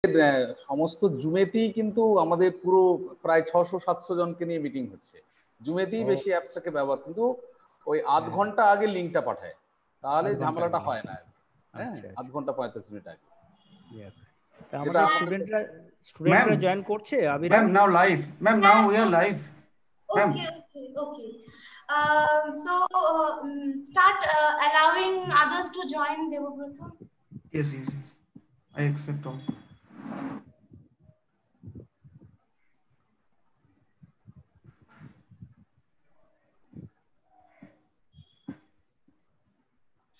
সমস্ত জুমেতেই কিন্তু আমাদের পুরো প্রায় 600-700 জনকে নিয়ে মিটিং হচ্ছে। জুমেতেই বেশি অ্যাপসটাকে ব্যবহার, কিন্তু ওই আধ ঘন্টা আগে লিঙ্কটা পাঠায়, তাহলে ঝামেলাটা হয় না। হ্যাঁ, আধ ঘন্টা 45 মিনিট আগে। আমাদের স্টুডেন্টরা জয়েন করছে। Ma'am now live, ma'am now we are live. Okay. So start allowing others to join, Devabrata. Yes. I accept all.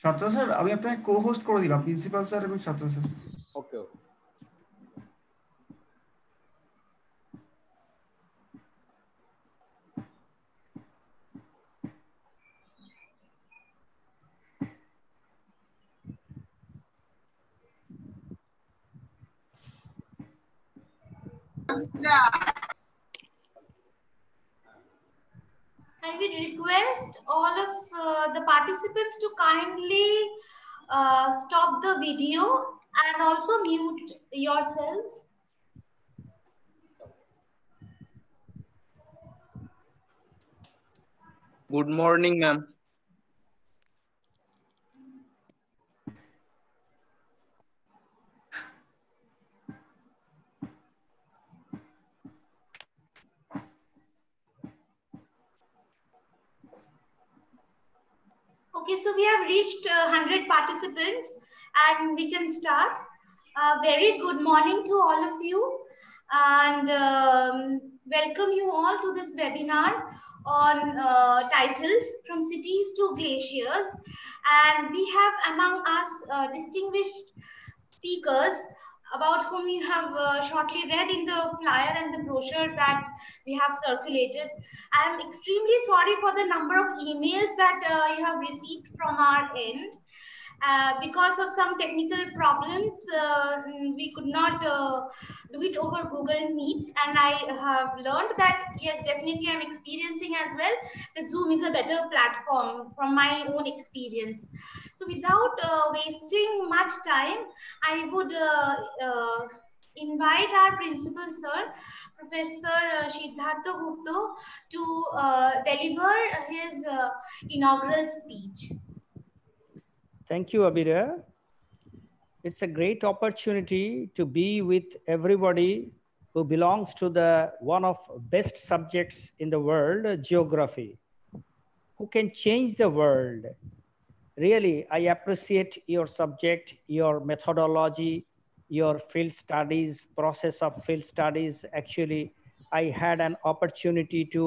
ছাত্র স্যার, আমি আপনাকে কো-হোস্ট করে দিলাম, প্রিন্সিপাল স্যার এবং ছাত্র sir. Okay. I would request all of the participants to kindly stop the video and also mute yourselves. Good morning, ma'am. Okay, so we have reached 100 participants and we can start. Very good morning to all of you, and welcome you all to this webinar on titled From Cities to Glaciers. And we have among us distinguished speakers about whom you have shortly read in the flyer and the brochure that we have circulated. I am extremely sorry for the number of emails that you have received from our end. Because of some technical problems, we could not do it over Google Meet, and I have learned that yes, definitely I'm experiencing as well that Zoom is a better platform from my own experience. So without wasting much time, I would invite our principal sir, Professor Siddhartha Gupta, to deliver his inaugural speech. Thank you, Abira. It's a great opportunity to be with everybody who belongs to the one of best subjects in the world, geography, who can change the world. Really, I appreciate your subject, your methodology, your field studies, process of field studies. Actually, I had an opportunity to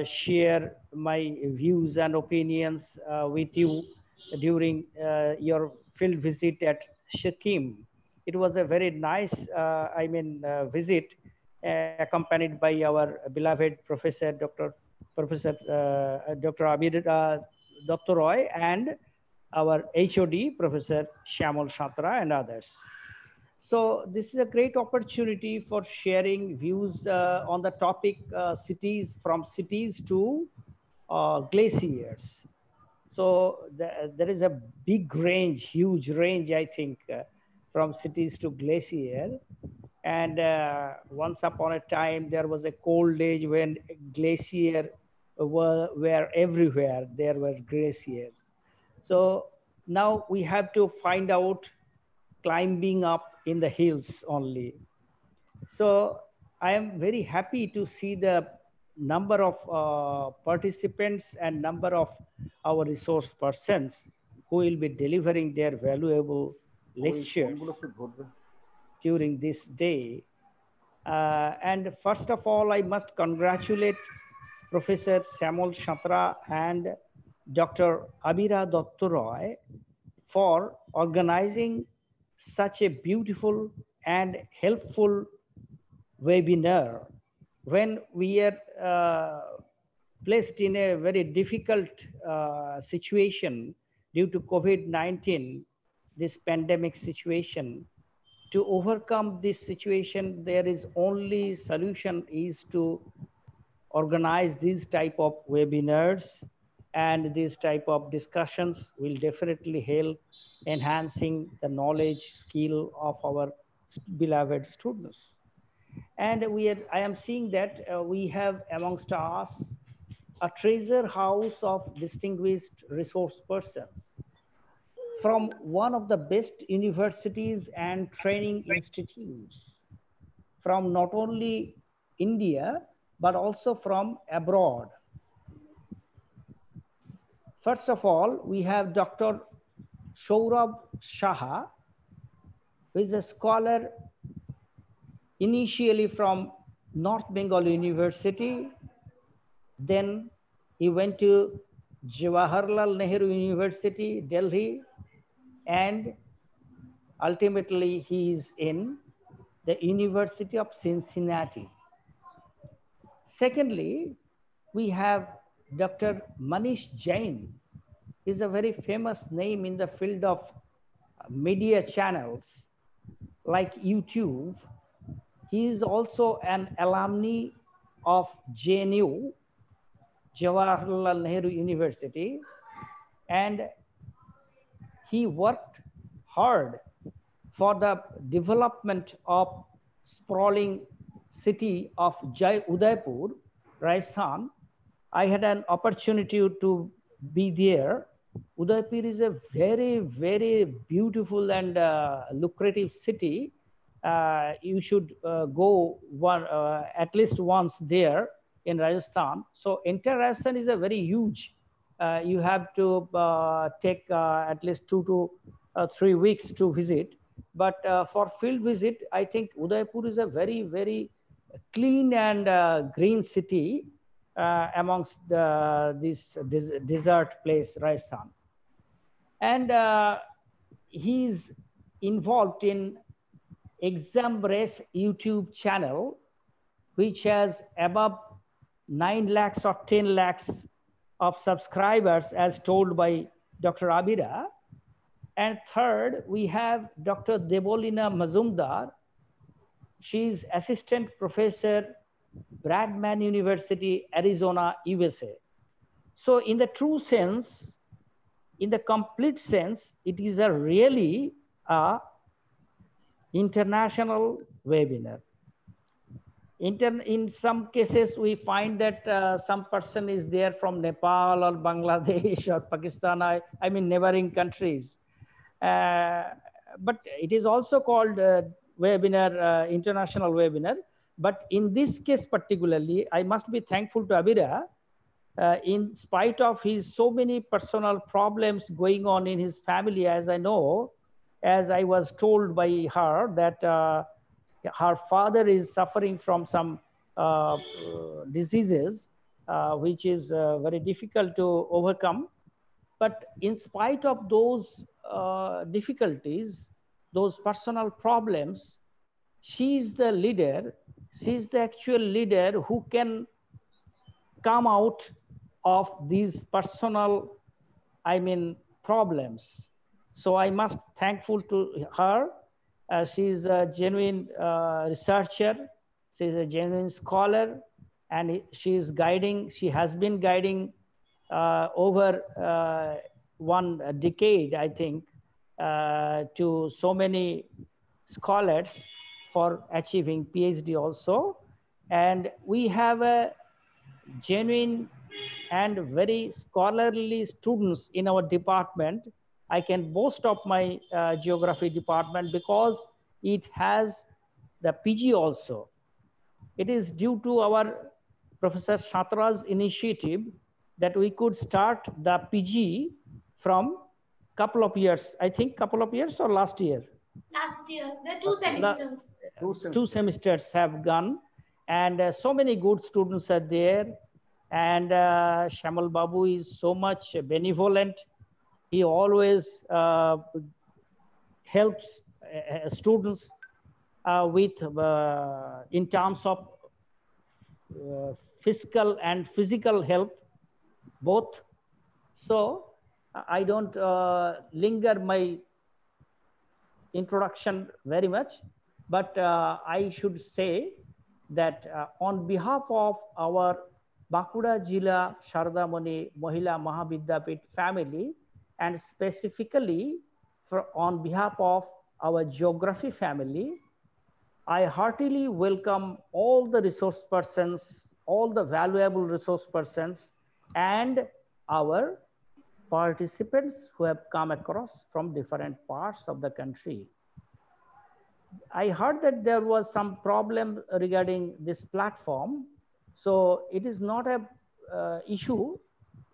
share my views and opinions with you during your field visit at Sikkim. It was a very nice, visit accompanied by our beloved Professor Dr. Abir Dr. Roy and our HOD, Professor Shyamol Shatra, and others. So this is a great opportunity for sharing views on the topic from cities to glaciers. So there is a big range, huge range, I think, from cities to glacier. And once upon a time, there was a cold age when glacier were everywhere. There were glaciers. So now we have to find out climbing up in the hills only. So I am very happy to see the number of participants and number of our resource persons who will be delivering their valuable lectures during this day. And first of all, I must congratulate Professor Shyamol Shatra and Dr. Abira Dr. Roy for organizing such a beautiful and helpful webinar when we are placed in a very difficult situation due to COVID-19, this pandemic situation. To overcome this situation, there is only solution is to organize these type of webinars, and these type of discussions will definitely help enhancing the knowledge skill of our beloved students. And I am seeing that we have amongst us a treasure house of distinguished resource persons from one of the best universities and training institutes from not only India, but also from abroad. First of all, we have Dr. Saurabh Shah, who is a scholar initially from North Bengal University. Then he went to Jawaharlal Nehru University, Delhi, and ultimately he is in the University of Cincinnati. Secondly, we have Dr. Manish Jain. Is a very famous name in the field of media channels like YouTube. He is also an alumni of JNU, Jawaharlal Nehru University, and he worked hard for the development of sprawling city of Udaipur, Rajasthan. I had an opportunity to be there. Udaipur is a very, very beautiful and lucrative city. You should go at least once there in Rajasthan. So entire Rajasthan is a very huge. You have to take at least 2 to 3 weeks to visit. But for field visit, I think Udaipur is a very, very clean and green city amongst this desert place, Rajasthan. And he's involved in Exam Race YouTube channel, which has above 9 lakhs or 10 lakhs of subscribers as told by Dr. Abira. And third, we have Dr. Debolina Mazumdar. She's assistant professor, Bradman University, Arizona, USA. So in the true sense, in the complete sense, it is a really international webinar. In some cases, we find that some person is there from Nepal or Bangladesh or Pakistan, I mean neighboring countries. But it is also called webinar, international webinar. But in this case particularly, I must be thankful to Abira. In spite of his so many personal problems going on in his family, as I know, as I was told by her that her father is suffering from some diseases, which is very difficult to overcome. But in spite of those difficulties, those personal problems, she is the leader. She is the actual leader who can come out of these personal, problems. So I must thankful to her. She is a genuine researcher. She is a genuine scholar, and she is guiding. She has been guiding over 1 decade, I think, to so many scholars for achieving PhD also. And we have a genuine and very scholarly students in our department. I can boast of my geography department because it has the PG also. It is due to our Professor Shatra's initiative that we could start the PG from couple of years, I think couple of years or last year? Last year, there are 2 semesters. 2 semesters have gone, and so many good students are there. And Shamal Babu is so much benevolent. He always helps students with in terms of fiscal and physical help, both. So I don't linger my introduction very much, but I should say that on behalf of our Bankura Jila Shardamani Mahila Mahavidyapit family, and specifically on behalf of our geography family, I heartily welcome all the resource persons, all the valuable resource persons, and our participants who have come across from different parts of the country. I heard that there was some problem regarding this platform. So it is not a issue.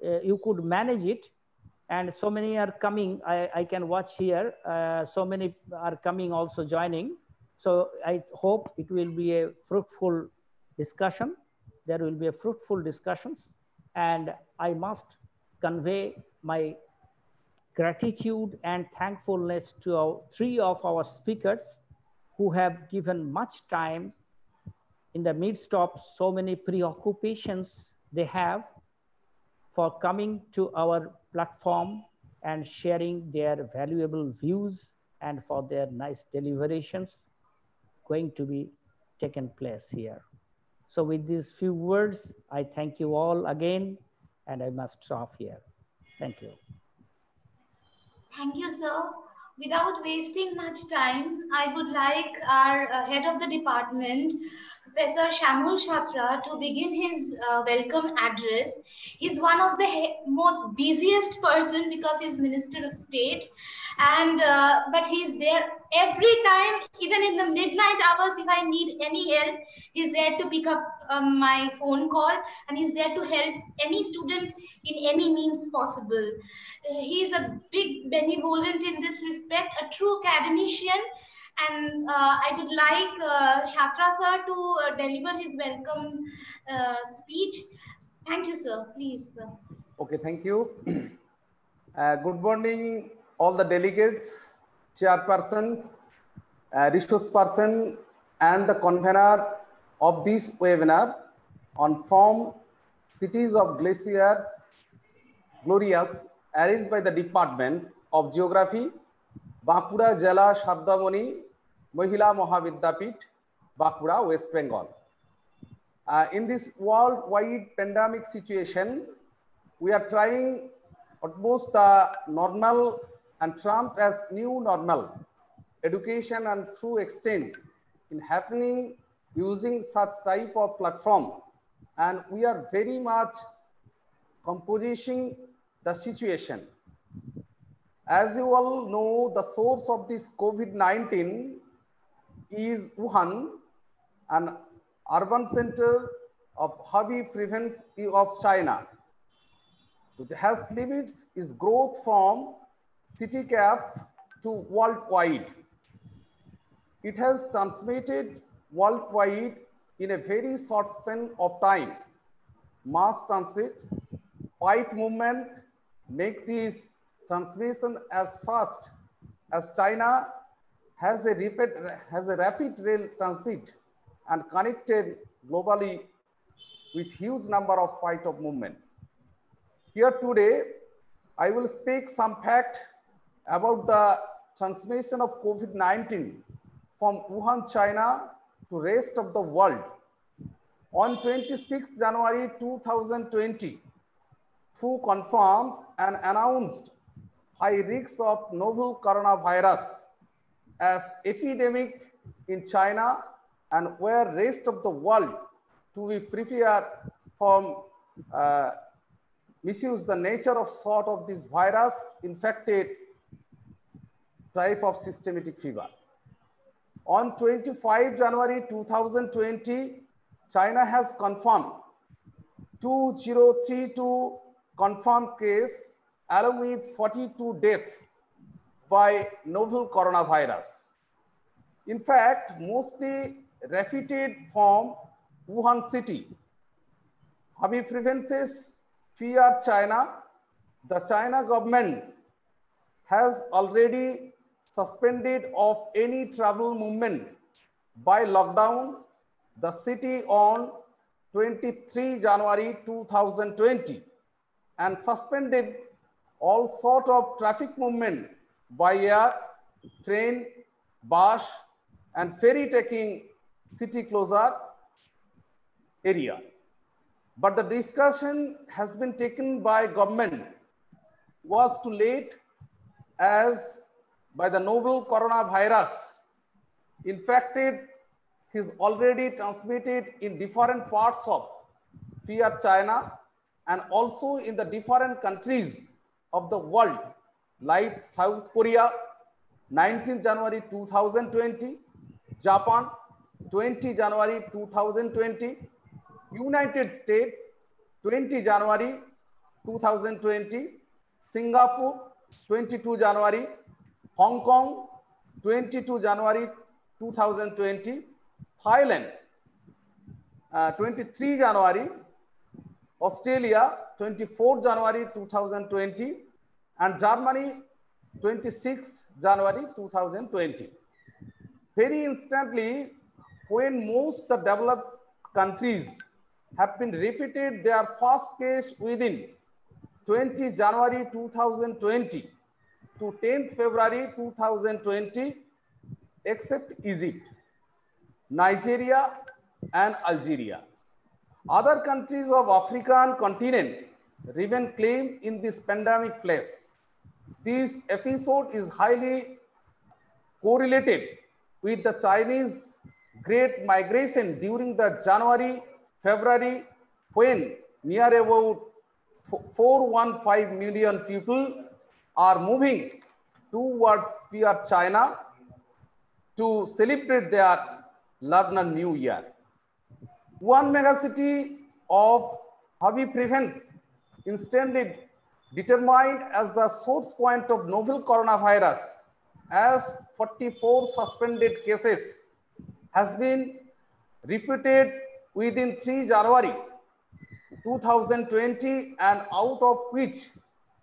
You could manage it. And so many are coming. I can watch here. So many are coming also joining. So I hope it will be a fruitful discussion. There will be a fruitful discussions. And I must convey my gratitude and thankfulness to three of our speakers who have given much time in the midst of so many preoccupations they have for coming to our platform and sharing their valuable views and for their nice deliberations going to be taken place here. So with these few words, I thank you all again, and I must stop here. Thank you. Thank you, sir. Without wasting much time, I would like our head of the department, Professor Shamul Shatra, to begin his welcome address. He's one of the most busiest person because he's Minister of State, and but he's there every time, even in the midnight hours. If I need any help, he's there to pick up my phone call, and he's there to help any student in any means possible. He's a big benevolent in this respect, a true academician, and I would like Shatra sir to deliver his welcome speech. Thank you, sir. Please, sir. Okay, thank you. Good morning, all the delegates, chairperson, resource person, and the convener of this webinar on From Cities of Glaciers Glorious, arranged by the Department of Geography, Bankura Jela Shabdamoni, Mohila Mohavidyapit, Bankura, West Bengal. In this worldwide pandemic situation, we are trying utmost normal and trumped as new normal education and true extent in happening using such type of platform, and we are very much compositing the situation. As you all know, the source of this COVID-19 is Wuhan, an urban center of heavy prevalence of China, which has limited its growth from city cap to worldwide. It has transmitted worldwide in a very short span of time. Mass transit, white movement make this transmission as fast as China has a rapid rail transit and connected globally with huge number of flight of movement. Here today, I will speak some fact about the transmission of COVID-19 from Wuhan, China to rest of the world. On 26 January 2020, WHO confirmed and announced high risks of novel coronavirus as epidemic in China, and where rest of the world to be prepared from misuse the nature of sort of this virus infected type of systematic fever. On 25 January 2020, China has confirmed 2032 confirmed case along with 42 deaths by novel coronavirus. In fact, mostly refuted from Wuhan city. Heavy preferences fear China. The China government has already suspended of any travel movement by lockdown the city on 23 January 2020 and suspended all sort of traffic movement by air, train, bus, and ferry taking city closure area. But the discussion has been taken by government was too late, as by the novel coronavirus infected is already transmitted in different parts of PR China and also in the different countries of the world like South Korea, 19 January 2020, Japan, 20 January 2020, United States, 20 January 2020, Singapore, 22 January, Hong Kong, 22 January 2020, Thailand, 23 January, Australia, 24 January 2020, and Germany, 26 January 2020. Very instantly, when most the developed countries have been repeated their first case within 20 January 2020 to 10th February 2020, except Egypt, Nigeria, and Algeria. Other countries of African continent remain claim in this pandemic place. This episode is highly correlated with the Chinese Great Migration during the January, February, when near about 415 million people are moving towards PR China to celebrate their Lunar New Year. One megacity of Habib Province, instantly determined as the source point of novel coronavirus, as 44 suspended cases has been reported within 3 January 2020, and out of which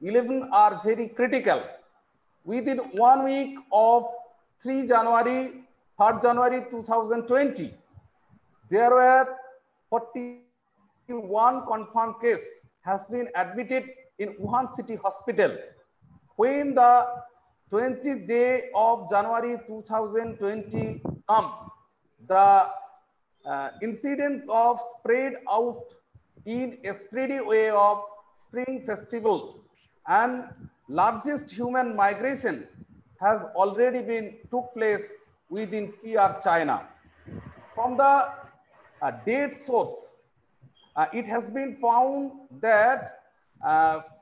11 are very critical. Within 1 week of 3 January 2020, there were 41 confirmed cases has been admitted in Wuhan City Hospital. When the 20th day of January 2020 come, the incidence of spread out in a steady way of Spring Festival and largest human migration has already been took place within PR China. From the date source, it has been found that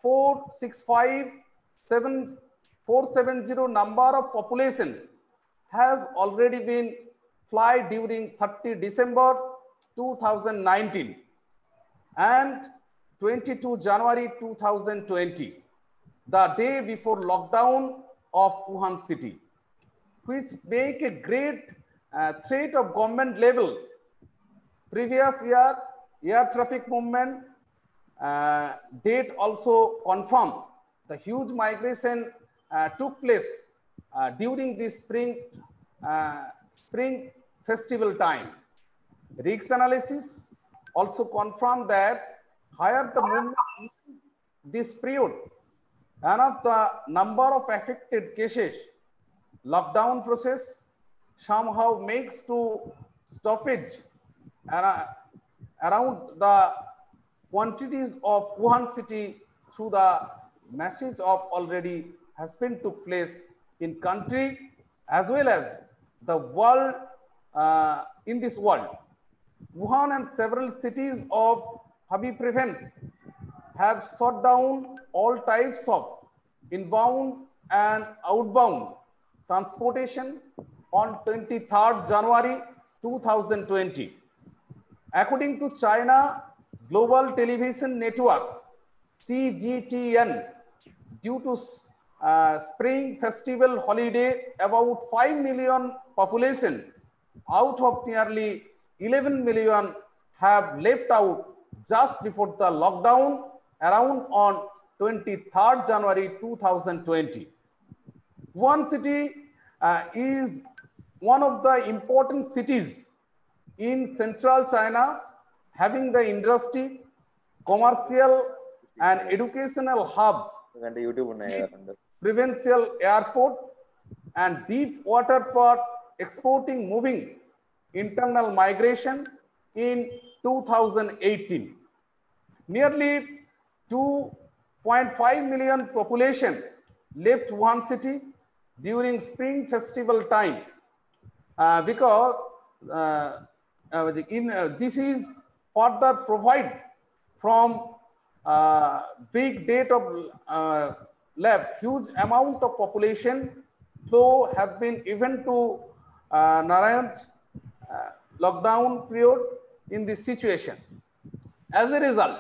470 number of population has already been fly during 30 December 2019 and 22 January 2020, the day before lockdown of Wuhan city, which make a great threat of government level. Previous year, air traffic movement date also confirmed the huge migration took place during this spring festival time. Risk analysis also confirmed that higher the movement this period, and of the number of affected cases, lockdown process somehow makes to stoppage around the quantities of Wuhan city through the message of already has been took place in country as well as the world, in this world. Wuhan and several cities of Habib Province have shut down all types of inbound and outbound transportation on 23rd January 2020. According to China Global Television Network, CGTN, due to Spring Festival holiday, about 5 million population out of nearly 11 million have left out just before the lockdown around on 23rd January 2020. Wuhan city is one of the important cities in central China, having the industry, commercial and educational hub, provincial airport, and deep water for exporting moving internal migration in 2018. Nearly 2.5 million population left Wuhan city during Spring Festival time because this is further provide from big data of lab, huge amount of population flow have been even to Narayan's lockdown period in this situation. As a result,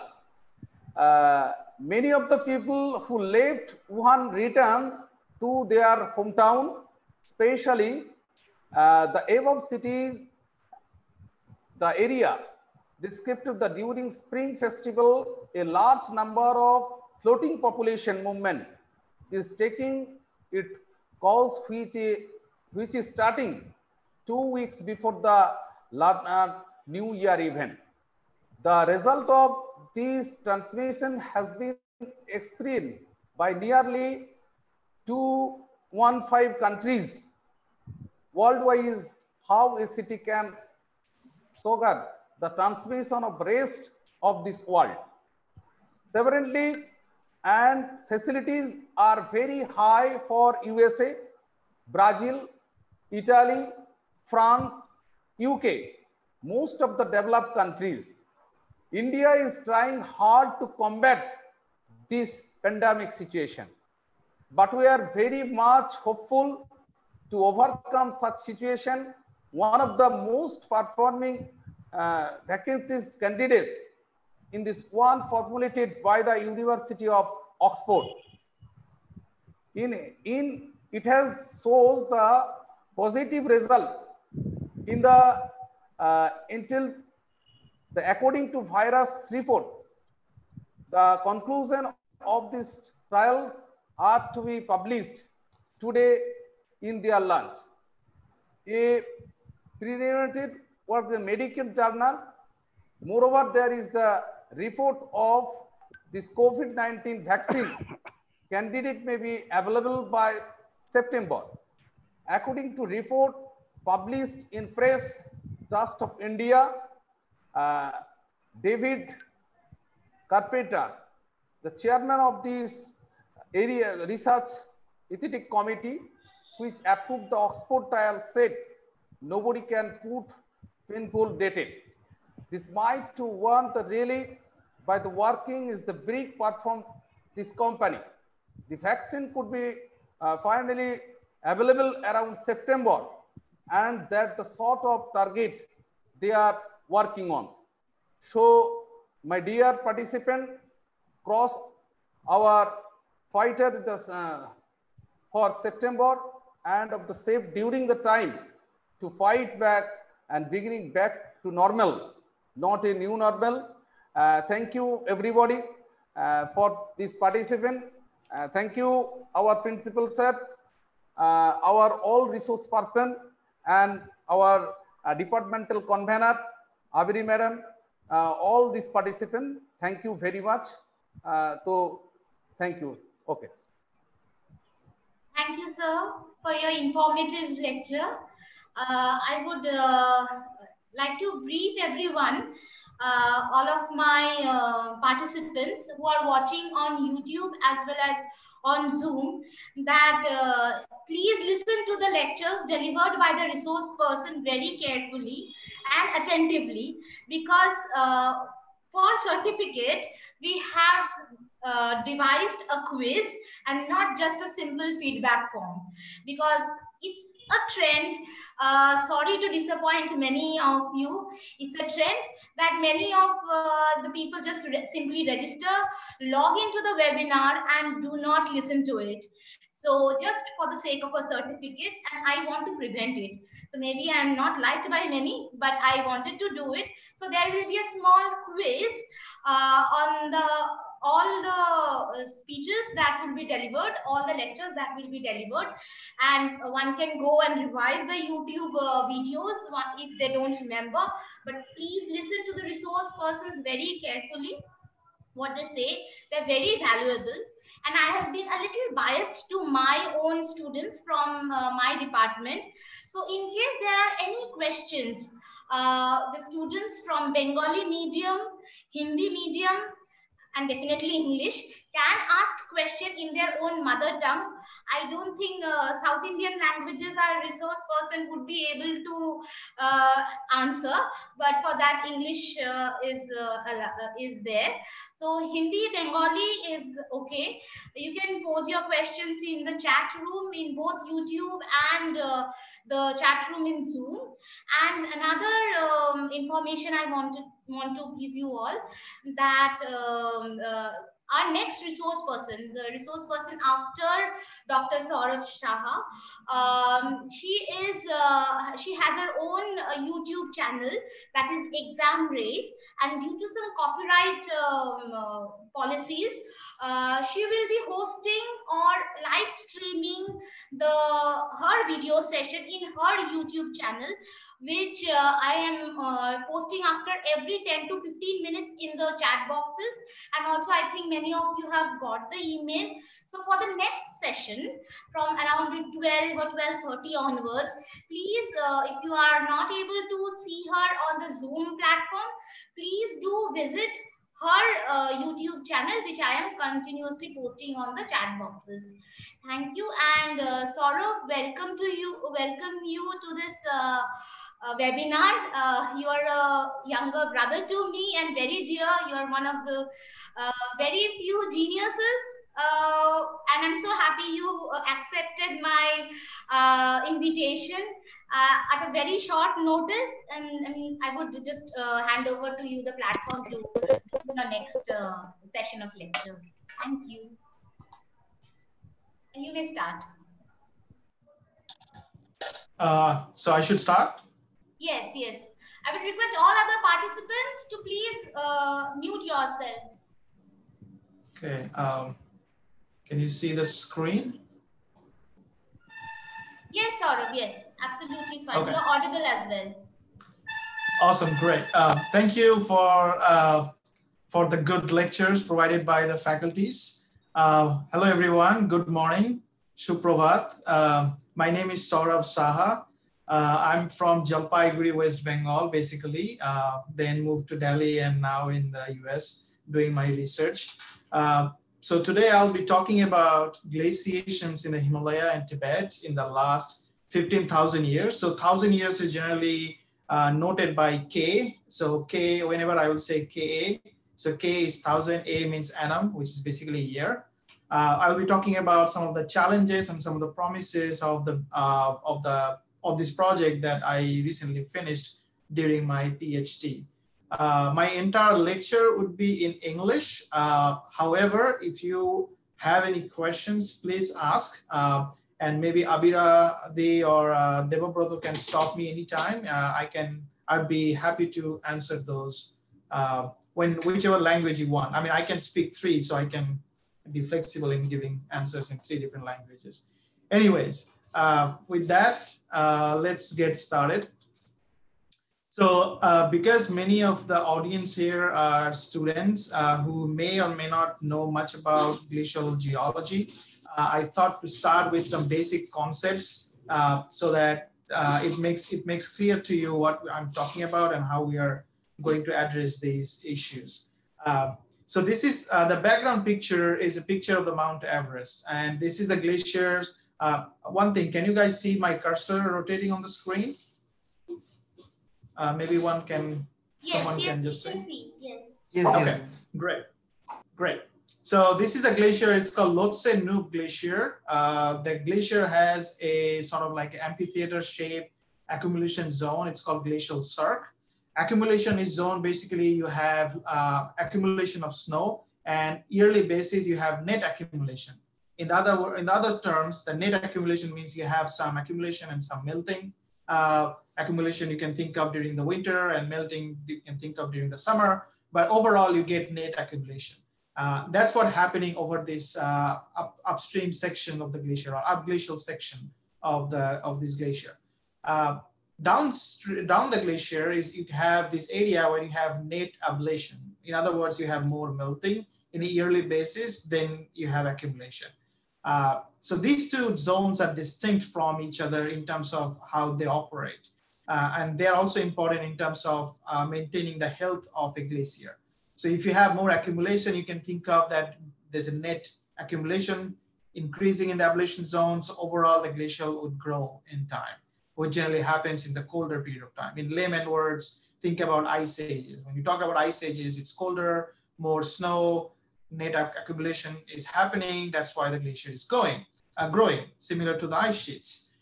many of the people who left Wuhan returned to their hometown, especially the above cities, the area described the during spring festival, a large number of floating population movement is taking its course, which is starting 2 weeks before the New Year event. The result of this transmission has been experienced by nearly 215 countries worldwide. Is how a city can sugar the transmission of rest of this world. Severely, and facilities are very high for USA, Brazil, Italy, France, UK, most of the developed countries. India is trying hard to combat this pandemic situation, but we are very much hopeful to overcome such situation. One of the most performing vacancies candidates in this one formulated by the University of Oxford. It has shows the positive result in the according to virus report. The conclusion of this trials are to be published today in their lunch. A pre-narrated was the medical journal. Moreover, there is the report of this COVID-19 vaccine candidate may be available by September. According to report published in Press Trust of India, David Carpenter, the chairman of this area research ethics committee, which approved the Oxford trial, said nobody can put painful dated. This might to warn the really by the working is the brick platform this company. The vaccine could be finally available around September, and that the sort of target they are working on. So, my dear participant, cross our fighter for September and of the safe during the time to fight back and beginning back to normal, not a new normal. Thank you everybody for this participant. Thank you our principal sir, our all resource person, and our departmental convener, Abiri madam, all these participants. Thank you very much. So thank you. Okay. Thank you, sir, for your informative lecture. I would like to brief everyone, all of my participants who are watching on YouTube as well as on Zoom, that please listen to the lectures delivered by the resource person very carefully and attentively, because for certificate, we have devised a quiz and not just a simple feedback form, because it's a trend. Sorry to disappoint many of you. It's a trend that many of the people just simply register, log into the webinar and do not listen to it. So just for the sake of a certificate, and I want to prevent it. So maybe I'm not liked by many, but I wanted to do it. So there will be a small quiz on all the speeches that will be delivered, all the lectures that will be delivered, and one can go and revise the YouTube videos if they don't remember. But please listen to the resource persons very carefully. What they say, they're very valuable. And I have been a little biased to my own students from my department. So in case there are any questions, the students from Bengali medium, Hindi medium, and definitely English, can ask question in their own mother tongue. I don't think South Indian languages our resource person would be able to answer, but for that English is there. So Hindi, Bengali is okay. You can pose your questions in the chat room in both YouTube and the chat room in Zoom. And another information I want to give you all, that our next resource person, the resource person after Dr. Saurav Shah, she has her own YouTube channel, that is Exam Race, and due to some copyright policies, she will be hosting or live streaming her video session in her YouTube channel, which I am posting after every 10 to 15 minutes in the chat boxes. And also, I think many of you have got the email. So for the next session, from around 12 or 12:30 onwards, please, if you are not able to see her on the Zoom platform, please do visit her YouTube channel, which I am continuously posting on the chat boxes. Thank you. And Saurav, welcome you to this webinar. You are a younger brother to me and very dear. You are one of the very few geniuses. And I'm so happy you accepted my invitation at a very short notice. And I would just hand over to you the platform to the next session of lecture. Thank you. And you may start. So I should start? Yes, yes. I would request all other participants to please mute yourselves. Okay. Can you see the screen? Yes, Saurav, yes. Absolutely fine. Okay. You're audible as well. Awesome, great. Thank you for the good lectures provided by the faculties. Hello, everyone. Good morning. Suprabhat. My name is Saurav Saha. I'm from Jalpaiguri, West Bengal, basically. Then moved to Delhi and now in the US doing my research. So today I'll be talking about glaciations in the Himalaya and Tibet in the last 15,000 years. So 1,000 years is generally noted by K. So K, whenever I will say Ka, so K is 1,000, A means annum, which is basically year. I'll be talking about some of the challenges and some of the promises of this project that I recently finished during my PhD. My entire lecture would be in English. However, if you have any questions, please ask. And maybe Abira De or Devabrata can stop me anytime. I'd be happy to answer those whichever language you want. I mean, I can speak 3, so I can be flexible in giving answers in 3 different languages. Anyways, with that, let's get started. So because many of the audience here are students who may or may not know much about glacial geology, I thought to start with some basic concepts so that it makes clear to you what I'm talking about and how we are going to address these issues. So this is the background picture is a picture of the Mount Everest, and this is the glaciers. One thing, can you guys see my cursor rotating on the screen? Maybe someone can just say. Yes. Okay, great. So this is a glacier, it's called Lhotse Nup Glacier. The glacier has a sort of like amphitheater shaped accumulation zone. It's called glacial cirque. Accumulation is zone, basically you have accumulation of snow, and yearly basis you have net accumulation. In other terms, the net accumulation means you have some accumulation and some melting. Accumulation you can think of during the winter, and melting you can think of during the summer, but overall you get net accumulation. That's what's happening over this upstream section of the glacier, or upglacial section of this glacier. Down the glacier you have this area where you have net ablation. In other words, you have more melting in a yearly basis, then you have accumulation. So these two zones are distinct from each other in terms of how they operate. And they're also important in terms of maintaining the health of a glacier. So if you have more accumulation, you can think of that there's a net accumulation increasing in the ablation zone. So overall, the glacial would grow in time, which generally happens in the colder period of time. In layman words, think about ice ages. When you talk about ice ages, it's colder, more snow, net accumulation is happening. That's why the glacier is growing, similar to the ice sheets.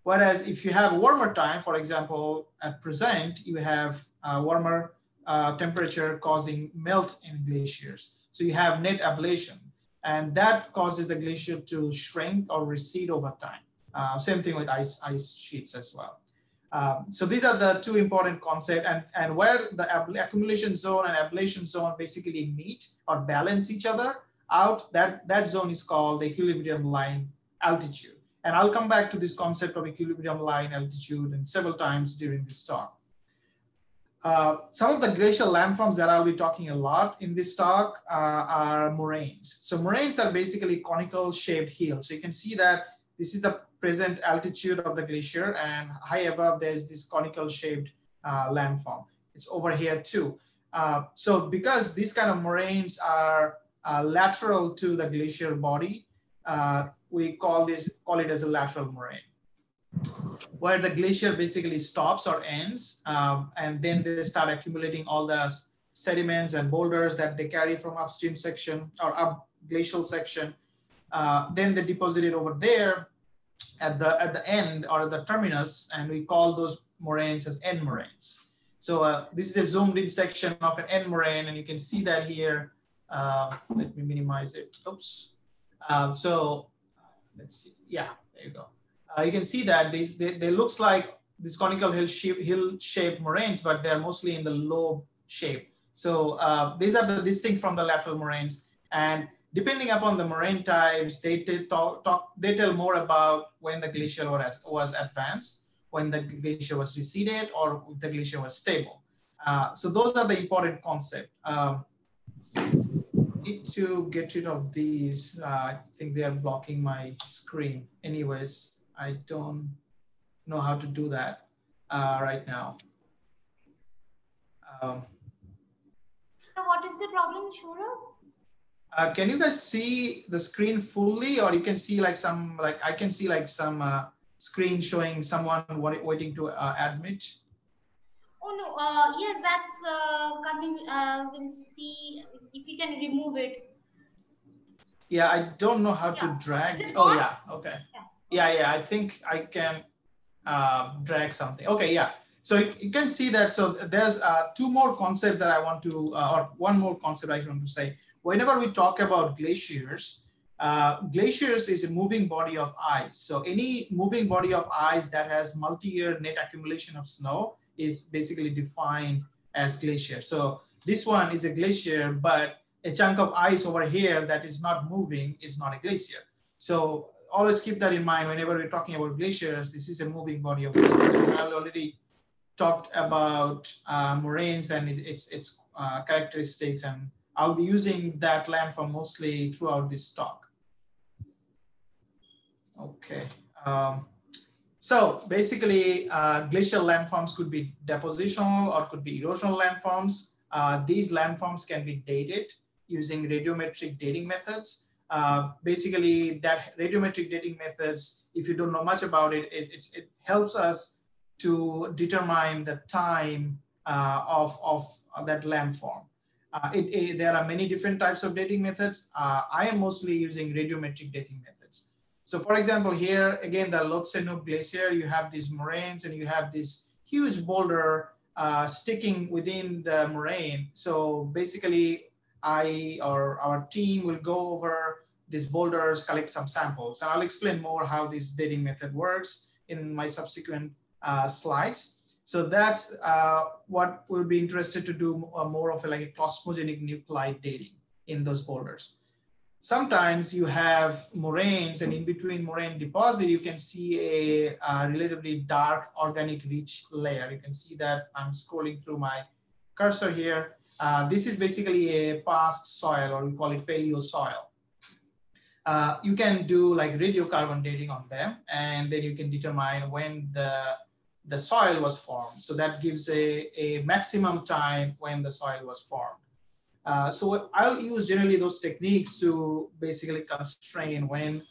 Whereas if you have warmer time, for example, at present, you have warmer temperature causing melt in glaciers. So you have net ablation, and that causes the glacier to shrink or recede over time. Same thing with ice sheets as well. So these are the two important concepts, and where the accumulation zone and ablation zone basically meet or balance each other out, that zone is called the equilibrium line altitude. And I'll come back to this concept of equilibrium line altitude and several times during this talk. Some of the glacial landforms that I'll be talking a lot in this talk are moraines. So moraines are basically conical shaped hills. So you can see that this is the present altitude of the glacier, and high above there's this conical shaped landform. It's over here too. So because these kind of moraines are lateral to the glacier body, we call it as a lateral moraine, where the glacier basically stops or ends, and then they start accumulating all the sediments and boulders that they carry from upstream section or up glacial section. Then they deposit it over there at the end or the terminus, and we call those moraines as end moraines. So this is a zoomed in section of an end moraine, and you can see that here. Let me minimize it. Oops. So let's see. Yeah, there you go. You can see that they looks like this conical hill-shaped moraines, but they're mostly in the lobe shape. So these are the distinct from the lateral moraines, and depending upon the moraine types, they tell more about when the glacier was advanced, when the glacier was receded, or if the glacier was stable. So those are the important concepts. Need to get rid of these. I think they are blocking my screen. Anyways, I don't know how to do that right now. So what is the problem, Shura? Can you guys see the screen fully, or you can see like some, I can see like some screen showing someone waiting to admit? Oh no, yes, that's coming. We'll see if you can remove it. Yeah, I don't know how to drag. Oh yeah, okay. Yeah, I think I can drag something. Okay, yeah. So you can see that. So there's two more concepts that I want to, or one more concept I want to say. Whenever we talk about glaciers, glaciers is a moving body of ice. So any moving body of ice that has multi-year net accumulation of snow is basically defined as glacier. So this one is a glacier, but a chunk of ice over here that is not moving is not a glacier. So always keep that in mind whenever we're talking about glaciers. This is a moving body of glaciers. I've already talked about moraines and its characteristics, and I'll be using that landform mostly throughout this talk. Okay. So basically, glacial landforms could be depositional or could be erosional landforms. These landforms can be dated using radiometric dating methods. Basically, that radiometric dating methods, if you don't know much about it, it helps us to determine the time of that landform. There are many different types of dating methods. I am mostly using radiometric dating methods. So for example, here, again, the Lhotse Nup Glacier, you have these moraines and you have this huge boulder sticking within the moraine. So basically, I or our team will go over these boulders, collect some samples. And I'll explain more how this dating method works in my subsequent slides. So that's what we'll be interested to do more of like a cosmogenic nuclide dating in those boulders. Sometimes you have moraines, and in between moraine deposit, you can see a relatively dark organic rich layer. You can see that I'm scrolling through my cursor here. This is basically a past soil, or we call it paleo soil. You can do like radiocarbon dating on them, and then you can determine when the soil was formed. So that gives a maximum time when the soil was formed. So I'll use generally those techniques to basically constrain when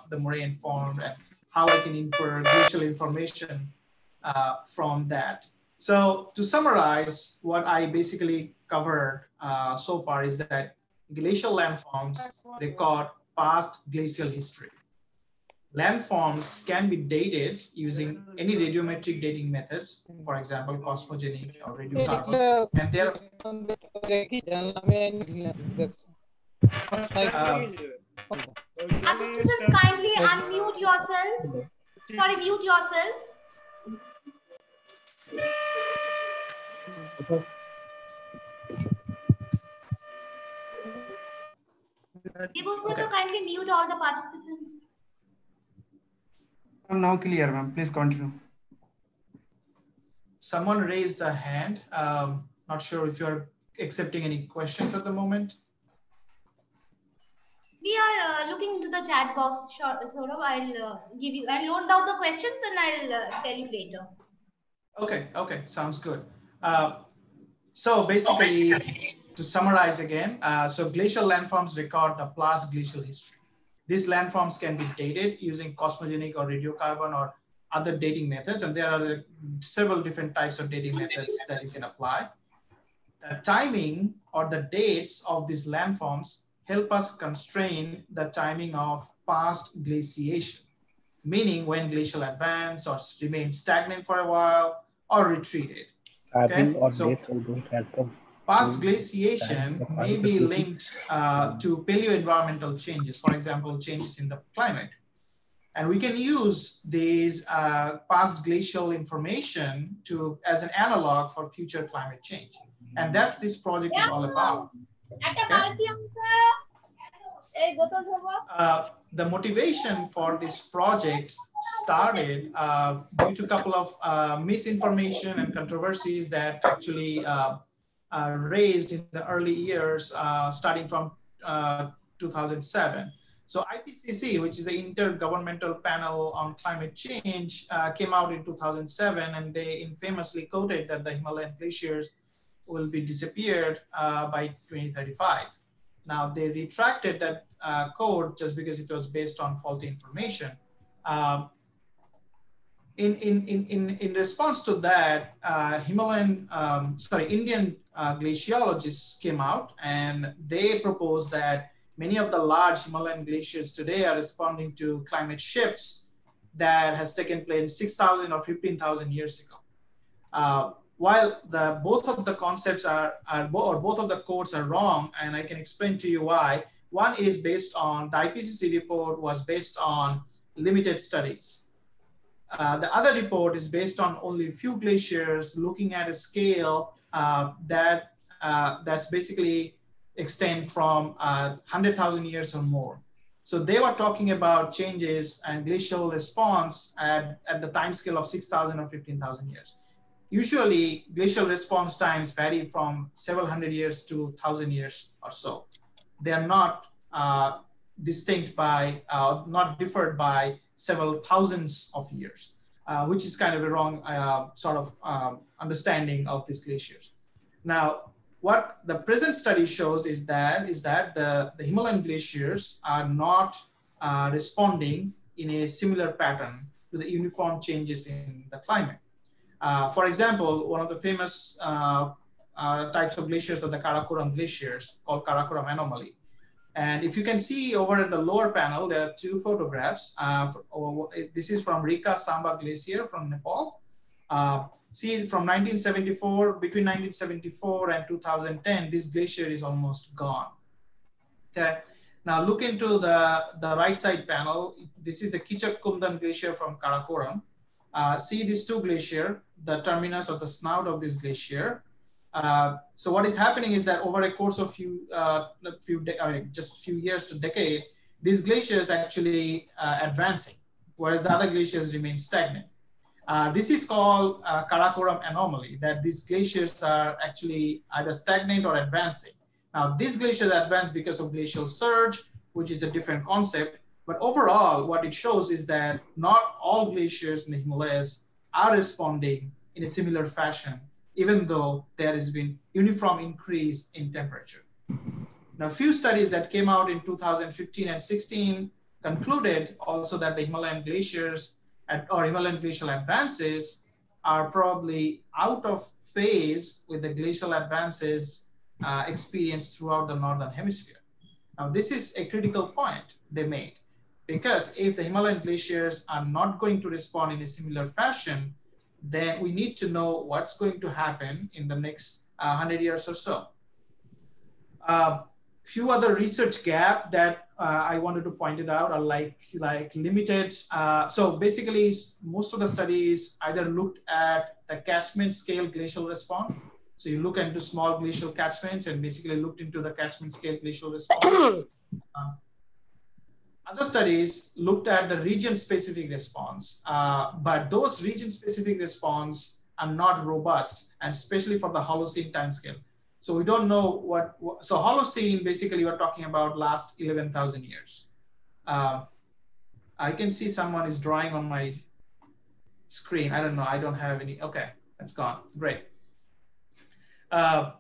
the moraine formed and how I can infer glacial information from that. So to summarize, what I basically covered so far is that glacial landforms record past glacial history. Landforms can be dated using any radiometric dating methods, for example, cosmogenic or radiocarbon. And there Participants, kindly unmute yourself. Sorry, mute yourself. Okay. Kindly mute all the participants. I'm now clear, ma'am. Please continue. Someone raised a hand. Not sure if you're accepting any questions at the moment. We are looking into the chat box. Sort of. I'll loan down the questions and I'll tell you later. Okay. Okay. Sounds good. So basically, to summarize again, so glacial landforms record the past glacial history. These landforms can be dated using cosmogenic or radiocarbon or other dating methods, and there are several different types of dating methods that you can apply. The timing or the dates of these landforms help us constrain the timing of past glaciation, meaning when glacial advance or remained stagnant for a while or retreated. Okay? So past glaciation may be linked to paleo-environmental changes, for example, changes in the climate. And we can use these past glacial information as an analog for future climate change. And that's this project is all about. Okay? The motivation for this project started due to a couple of misinformation and controversies that actually raised in the early years, starting from 2007. So IPCC, which is the Intergovernmental Panel on Climate Change, came out in 2007, and they infamously quoted that the Himalayan glaciers will be disappeared by 2035. Now they retracted that code just because it was based on faulty information. In response to that, Indian glaciologists came out and they proposed that many of the large Himalayan glaciers today are responding to climate shifts that has taken place 6,000 or 15,000 years ago. While both of the concepts both of the codes are wrong, and I can explain to you why. One is based on, the IPCC report was based on limited studies. The other report is based on only a few glaciers looking at a scale that's basically extend from 100,000 years or more. So they were talking about changes and glacial response at the time scale of 6,000 or 15,000 years. Usually glacial response times vary from several hundred years to 1,000 years or so. They are not distinct by, not differed by several thousands of years, which is kind of a wrong sort of understanding of these glaciers. Now, what the present study shows is that the Himalayan glaciers are not responding in a similar pattern to the uniform changes in the climate. For example, one of the famous types of glaciers are the Karakoram glaciers, called Karakoram anomaly. And if you can see over at the lower panel, there are two photographs. This is from Rika Samba Glacier from Nepal. See, from 1974, between 1974 and 2010, this glacier is almost gone. Okay. Now look into the right side panel. This is the Kichak Kumdan Glacier from Karakoram. See these two glaciers, the terminus or the snout of this glacier. So what is happening is that over a course of just a few years to decade, these glaciers actually advancing, whereas the other glaciers remain stagnant. This is called Karakoram anomaly, that these glaciers are actually either stagnant or advancing. Now, these glaciers advance because of glacial surge, which is a different concept. But overall, what it shows is that not all glaciers in the Himalayas are responding in a similar fashion, even though there has been uniform increase in temperature. Now, a few studies that came out in 2015 and 16 concluded also that the Himalayan glaciers or Himalayan glacial advances are probably out of phase with the glacial advances experienced throughout the Northern Hemisphere. Now, this is a critical point they made, because if the Himalayan glaciers are not going to respond in a similar fashion, then we need to know what's going to happen in the next 100 years or so. Few other research gaps that I wanted to point it out are like limited. So basically, most of the studies either looked at the catchment scale glacial response. So you look into small glacial catchments and basically looked into the catchment scale glacial response. Other studies looked at the region-specific response, but those region-specific response are not robust, and especially for the Holocene timescale. So we don't know so Holocene, basically we're talking about last 11,000 years. I can see someone is drawing on my screen. I don't know, I don't have any, okay, that's gone, great. Let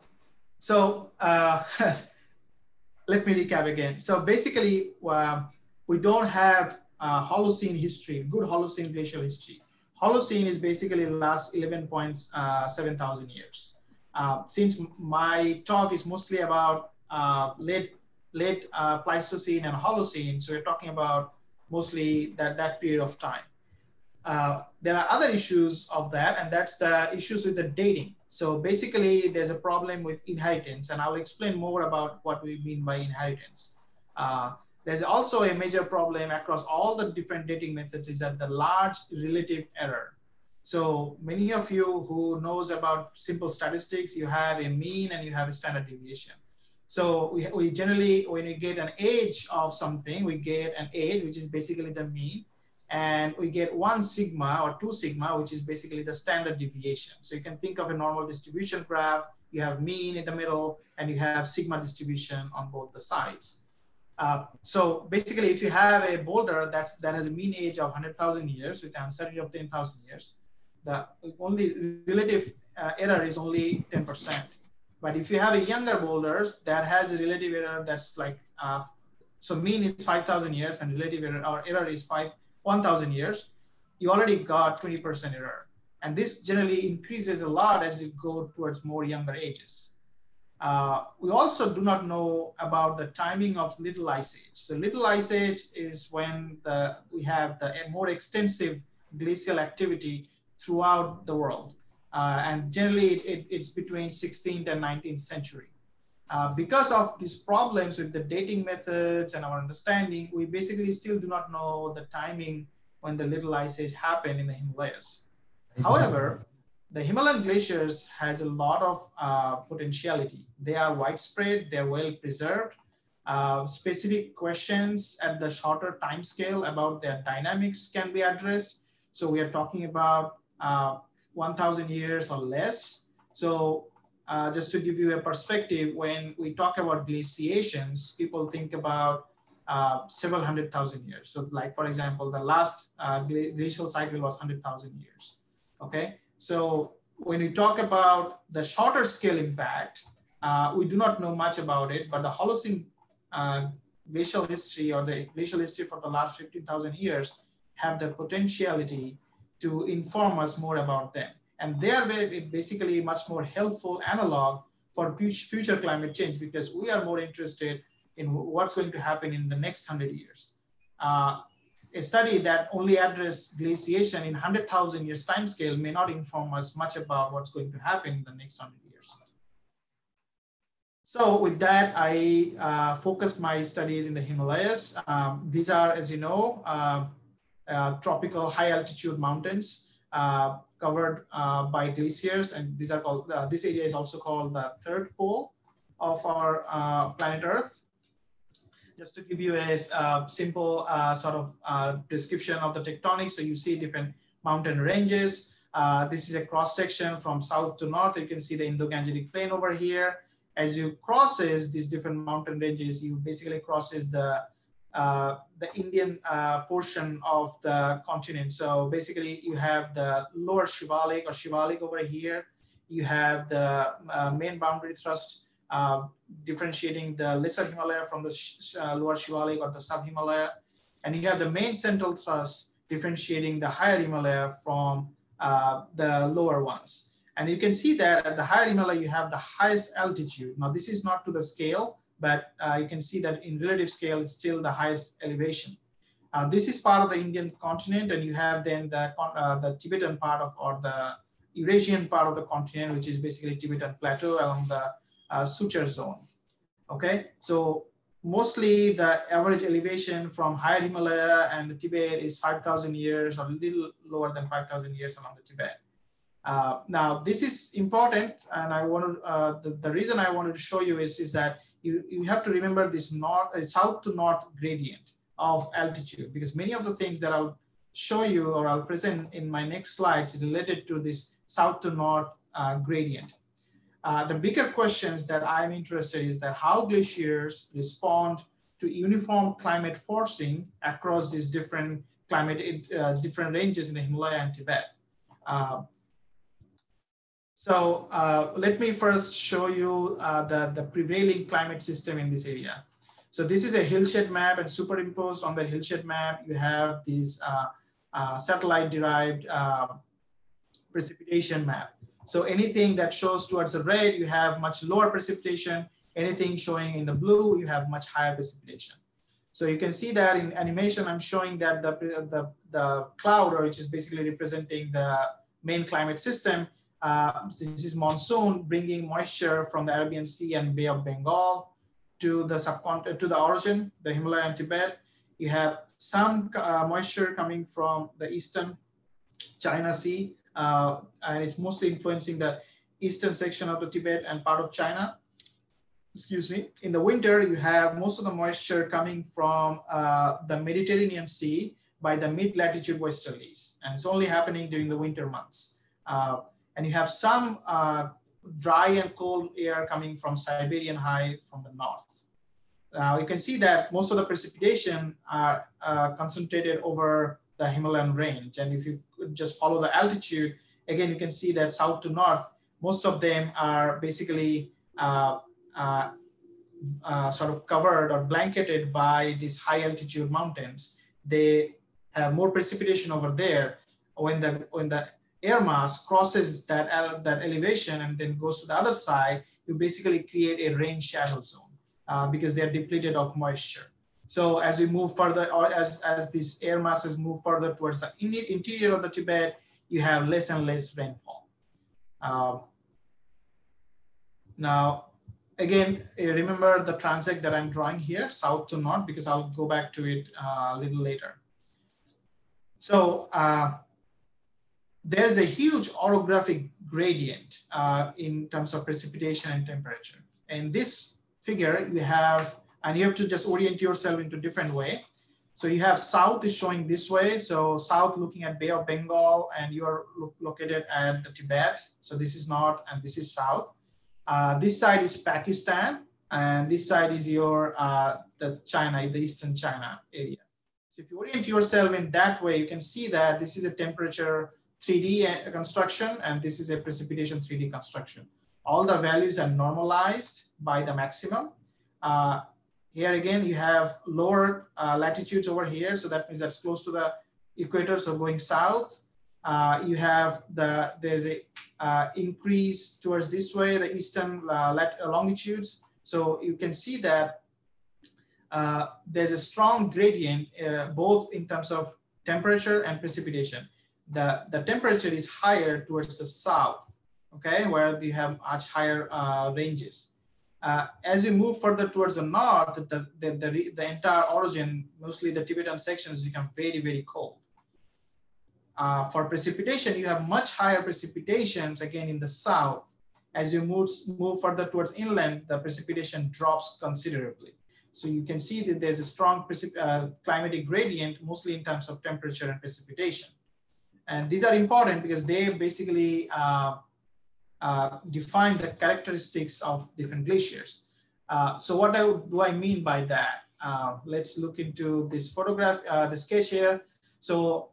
me recap again. So basically, we don't have Holocene history, good Holocene glacial history. Holocene is basically the last 11.7 thousand years. Since my talk is mostly about late Pleistocene and Holocene, so we're talking about mostly that period of time. There are other issues of that, and that's the issues with the dating. So basically, there's a problem with inheritance, and I'll explain more about what we mean by inheritance. There's also a major problem across all the different dating methods is that the large relative error. So many of you who knows about simple statistics, you have a mean and you have a standard deviation. So we generally, when we get an age of something, we get an age, which is basically the mean, and we get 1 sigma or 2 sigma, which is basically the standard deviation. So you can think of a normal distribution graph, you have mean in the middle, and you have sigma distribution on both the sides. So basically, if you have a boulder that has a mean age of 100,000 years with an uncertainty of 10,000 years, the only relative error is only 10%. But if you have a younger boulders that has a relative error that's like, so mean is 5,000 years and relative error or error is 1,000 years, you already got 20% error. And this generally increases a lot as you go towards more younger ages. We also do not know about the timing of Little Ice Age. So Little Ice Age is when we have the more extensive glacial activity throughout the world. And generally it's between 16th and 19th century. Because of these problems with the dating methods and our understanding, we basically still do not know the timing when the Little Ice Age happened in the Himalayas. However, the Himalayan glaciers has a lot of potentiality. They are widespread, they're well preserved. Specific questions at the shorter time scale about their dynamics can be addressed. So we are talking about 1,000 years or less. So just to give you a perspective, when we talk about glaciations, people think about several 100,000 years. So like, for example, the last glacial cycle was 100,000 years, okay? So when we talk about the shorter scale impact, we do not know much about it, but the Holocene glacial history or the glacial history for the last 15,000 years have the potentiality to inform us more about them. And they are basically much more helpful analog for future climate change because we are more interested in what's going to happen in the next 100 years. A study that only addressed glaciation in 100,000 years timescale may not inform us much about what's going to happen in the next 100 years. So with that, I focused my studies in the Himalayas. These are, as you know, tropical high altitude mountains covered by glaciers, and these are called, this area is also called the third pole of our planet Earth. Just to give you a simple sort of description of the tectonics, so you see different mountain ranges. This is a cross section from south to north. You can see the Indo-Gangetic Plain over here. As you crosses these different mountain ranges, you basically crosses the Indian portion of the continent. So basically you have the lower Shivalik or Shivalik over here. You have the main boundary thrust differentiating the lesser Himalaya from the lower Shivalik or the sub-Himalaya. And you have the main central thrust differentiating the higher Himalaya from the lower ones. And you can see that at the higher Himalaya, you have the highest altitude. Now, this is not to the scale, but you can see that in relative scale, it's still the highest elevation. This is part of the Indian continent, and you have then the Tibetan part of, or the Eurasian part of the continent, which is basically Tibetan plateau along the suture zone. Okay, so mostly the average elevation from higher Himalaya and the Tibet is 5,000 years or a little lower than 5,000 years along the Tibet. Now, this is important, and I wanted the reason I wanted to show you is that you have to remember this south to north gradient of altitude, because many of the things that I'll show you or I'll present in my next slides is related to this south to north gradient. The bigger questions that I'm interested in is that how glaciers respond to uniform climate forcing across these different different ranges in the Himalaya and Tibet. So let me first show you the prevailing climate system in this area. So this is a hillshed map, and superimposed on the hillshed map, you have these satellite-derived precipitation map. So anything that shows towards the red, you have much lower precipitation. Anything showing in the blue, you have much higher precipitation. So you can see that in animation, I'm showing that the cloud, or which is basically representing the main climate system. This is monsoon bringing moisture from the Arabian Sea and Bay of Bengal to the origin, the Himalaya and Tibet. You have some moisture coming from the eastern China Sea, and it's mostly influencing the eastern section of the Tibet and part of China. Excuse me. In the winter, you have most of the moisture coming from the Mediterranean Sea by the mid-latitude westerlies, and it's only happening during the winter months. And you have some dry and cold air coming from Siberian high from the north. You can see that most of the precipitation are concentrated over the Himalayan range. And if you just follow the altitude, again, you can see that south to north, most of them are basically sort of covered or blanketed by these high altitude mountains. They have more precipitation over there. When the air mass crosses that elevation and then goes to the other side, you basically create a rain shadow zone because they're depleted of moisture. So as we move further, or as these air masses move further towards the interior of the Tibet, you have less and less rainfall. Now, again, remember the transect that I'm drawing here, south to north, because I'll go back to it a little later. So there's a huge orographic gradient in terms of precipitation and temperature. In this figure, you have, and you have to just orient yourself into a different way. So you have south is showing this way. So south looking at Bay of Bengal, and you are located at the Tibet. So this is north and this is south. This side is Pakistan, and this side is your the China, the eastern China area. So if you orient yourself in that way, you can see that this is a temperature 3D construction, and this is a precipitation 3D construction. All the values are normalized by the maximum. Here again, you have lower latitudes over here. So that means that's close to the equator. So going south, you have there's a increase towards this way, the eastern longitudes. So you can see that there's a strong gradient, both in terms of temperature and precipitation. The temperature is higher towards the south, okay, where you have much higher ranges. As you move further towards the north, the entire origin, mostly the Tibetan sections, become very, very cold. For precipitation, you have much higher precipitations again in the south. As you move further towards inland, the precipitation drops considerably. So you can see that there's a strong climatic gradient, mostly in terms of temperature and precipitation. And these are important because they basically define the characteristics of different glaciers. So what do I mean by that? Let's look into this photograph, the sketch here. So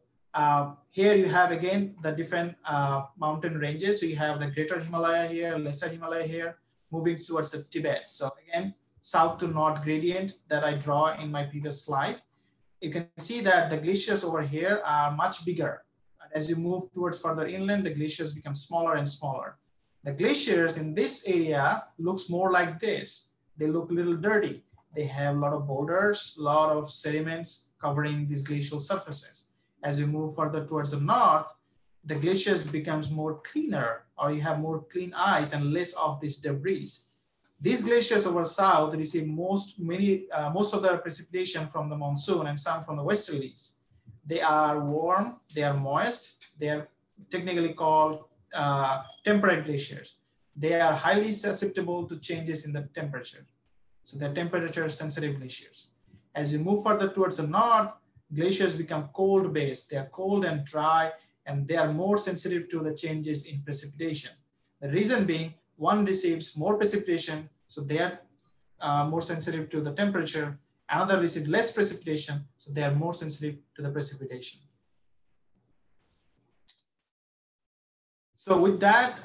here you have again the different mountain ranges. So you have the Greater Himalaya here, Lesser Himalaya here. moving towards the Tibet. So again, south to north gradient that I draw in my previous slide. You can see that the glaciers over here are much bigger. And as you move towards further inland, the glaciers become smaller and smaller. The glaciers in this area looks more like this. They look a little dirty. They have a lot of boulders, a lot of sediments covering these glacial surfaces. As you move further towards the north, the glaciers becomes more cleaner, or you have more clean ice and less of this debris. These glaciers over south receive most of their precipitation from the monsoon and some from the westerlies. They are warm, they are moist, they are technically called temperate glaciers. They are highly susceptible to changes in the temperature. So they're temperature sensitive glaciers. As you move further towards the north, glaciers become cold based. They are cold and dry, and they are more sensitive to the changes in precipitation. The reason being, one receives more precipitation, so they are more sensitive to the temperature. Another receives less precipitation, so they are more sensitive to the precipitation. So with that,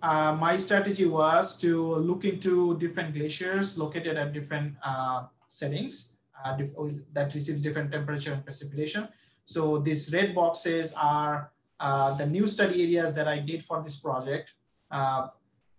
my strategy was to look into different glaciers located at different settings that receive different temperature and precipitation. So these red boxes are the new study areas that I did for this project.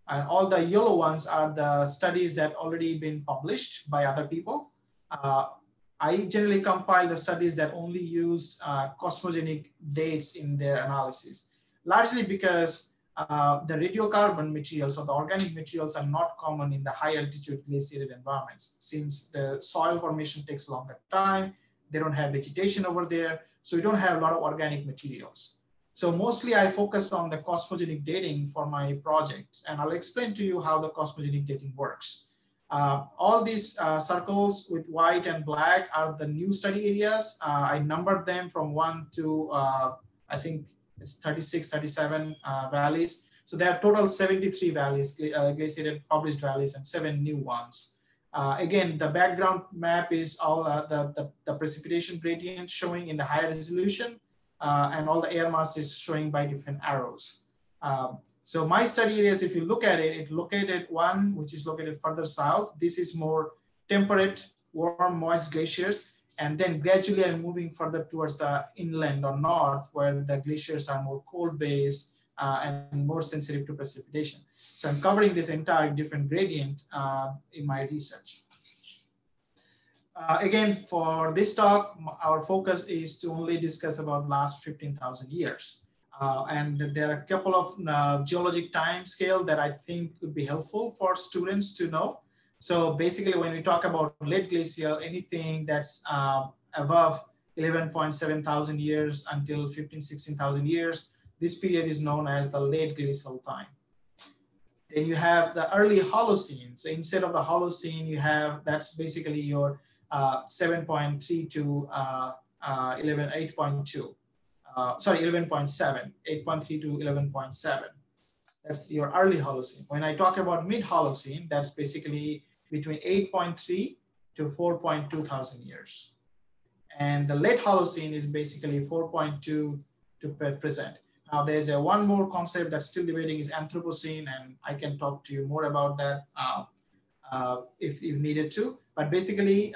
And all the yellow ones are the studies that already been published by other people. I generally compile the studies that only used cosmogenic dates in their analysis, largely because the radiocarbon materials or the organic materials are not common in the high altitude glaciated environments. Since the soil formation takes a longer time, they don't have vegetation over there, so you don't have a lot of organic materials. So mostly I focused on the cosmogenic dating for my project, and I'll explain to you how the cosmogenic dating works. All these circles with white and black are the new study areas. I numbered them from 1 to, I think it's 36, 37 valleys. So there are total 73 valleys, glaciated published valleys, and 7 new ones. Again, the background map is all the precipitation gradient showing in the higher resolution. And all the air mass is showing by different arrows. So my study areas, if you look at it, it located one, which is located further south. This is more temperate, warm, moist glaciers. And then gradually I'm moving further towards the inland or north, where the glaciers are more cold based and more sensitive to precipitation. So I'm covering this entire different gradient in my research. Again, for this talk, our focus is to only discuss about last 15,000 years. And there are a couple of geologic time scale that I think could be helpful for students to know. So basically, when we talk about late glacial, anything that's above 11.7 thousand years until 16,000 years, this period is known as the late glacial time. Then you have the early Holocene. So instead of the Holocene, you have, that's basically your 7.3 to 8.2. Sorry, 11.7, 8.3 to 11.7. That's your early Holocene. When I talk about mid Holocene, that's basically between 8.3 to 4.2 thousand years. And the late Holocene is basically 4.2 to present. Now there's one more concept that's still debating is Anthropocene, and I can talk to you more about that if you needed to. But basically,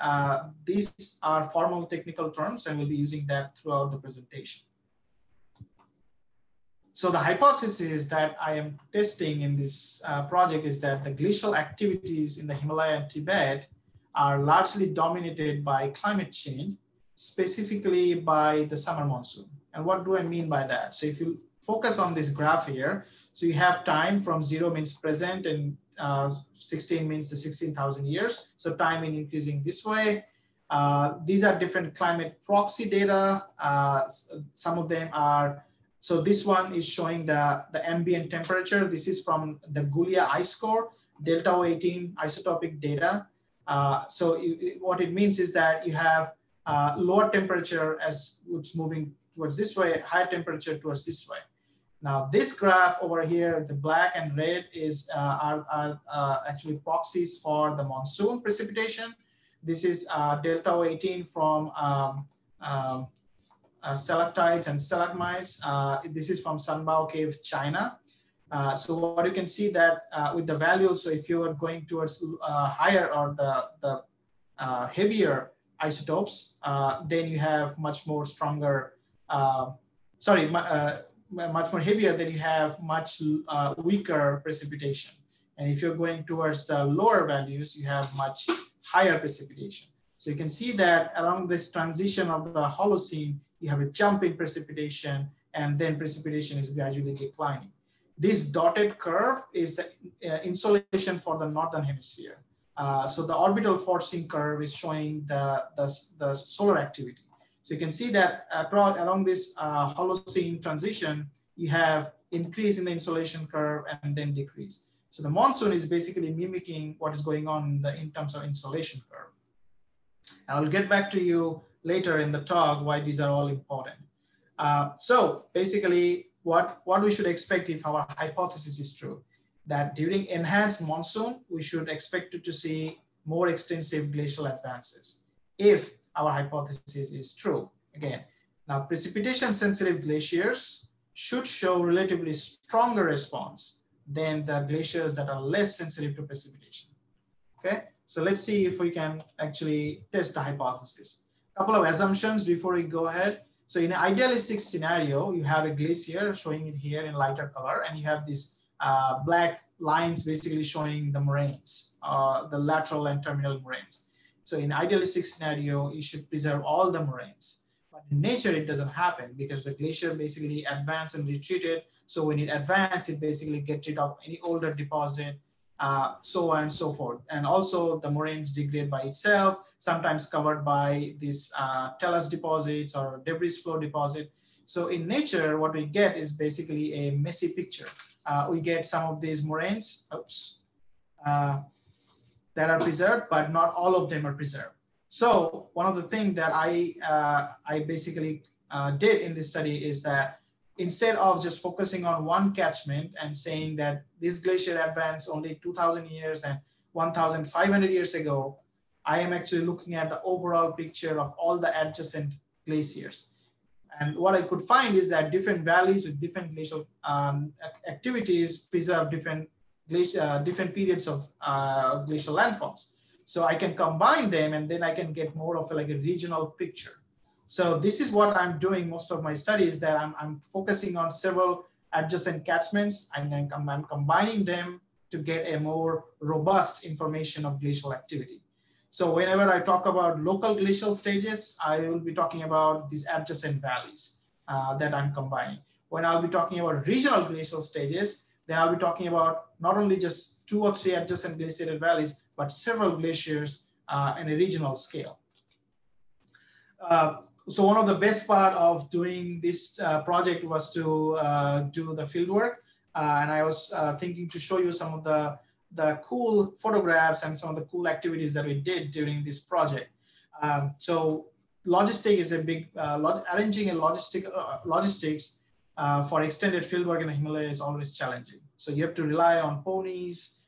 these are formal technical terms, and we'll be using that throughout the presentation. So the hypothesis that I am testing in this project is that the glacial activities in the Himalaya and Tibet are largely dominated by climate change, specifically by the summer monsoon. And what do I mean by that? So if you focus on this graph here, so you have time from 0 means present and 16 means the 16,000 years. So time is increasing this way. These are different climate proxy data. Some of them are, so this one is showing the ambient temperature. This is from the Gulia ice core, delta 18 isotopic data. What it means is that you have lower temperature as it's moving towards this way, higher temperature towards this way. Now this graph over here, the black and red is are actually proxies for the monsoon precipitation. This is delta 18 from stalactites and stalagmites. This is from Sanbao Cave, China. So what you can see that with the values, so if you are going towards higher or the heavier isotopes, then you have much more stronger, much more heavier, then you have much weaker precipitation. And if you're going towards the lower values, you have much higher precipitation. So you can see that along this transition of the Holocene, you have a jump in precipitation, and then precipitation is gradually declining. This dotted curve is the insolation for the northern hemisphere. So the orbital forcing curve is showing the solar activity. So you can see that along this Holocene transition, you have increase in the insolation curve and then decrease. So the monsoon is basically mimicking what is going on in terms of insolation curve. I'll get back to you later in the talk why these are all important. So basically, what we should expect if our hypothesis is true, that during enhanced monsoon, we should expect to see more extensive glacial advances if our hypothesis is true. Again, now precipitation sensitive glaciers should show relatively stronger response than the glaciers that are less sensitive to precipitation. Okay, so let's see if we can actually test the hypothesis. A couple of assumptions before we go ahead. So in an idealistic scenario, you have a glacier, showing it here in lighter color, and you have these black lines basically showing the moraines, the lateral and terminal moraines. So in idealistic scenario, you should preserve all the moraines. But in nature, it doesn't happen because the glacier basically advanced and retreated. So when it advances, it basically gets rid of any older deposit, so on and so forth. And also the moraines degrade by itself, sometimes covered by these talus deposits or debris flow deposit. So in nature, what we get is basically a messy picture. We get some of these moraines, that are preserved, but not all of them are preserved. So one of the things that I basically did in this study is that instead of just focusing on one catchment and saying that this glacier advanced only 2,000 years and 1,500 years ago, I am actually looking at the overall picture of all the adjacent glaciers. And what I could find is that different valleys with different glacial activities preserve different periods of glacial landforms. So I can combine them and then I can get more of a regional picture. So this is what I'm doing most of my studies, that I'm focusing on several adjacent catchments and then I'm combining them to get a more robust information of glacial activity. So whenever I talk about local glacial stages, I will be talking about these adjacent valleys that I'm combining. When I'll be talking about regional glacial stages, then I'll be talking about not only just 2 or 3 adjacent glaciated valleys, but several glaciers in a regional scale. So one of the best part of doing this project was to do the field work. And I was thinking to show you some of the cool photographs and some of the cool activities that we did during this project. So logistic is a big, arranging a logistics for extended fieldwork in the Himalayas is always challenging. So you have to rely on ponies.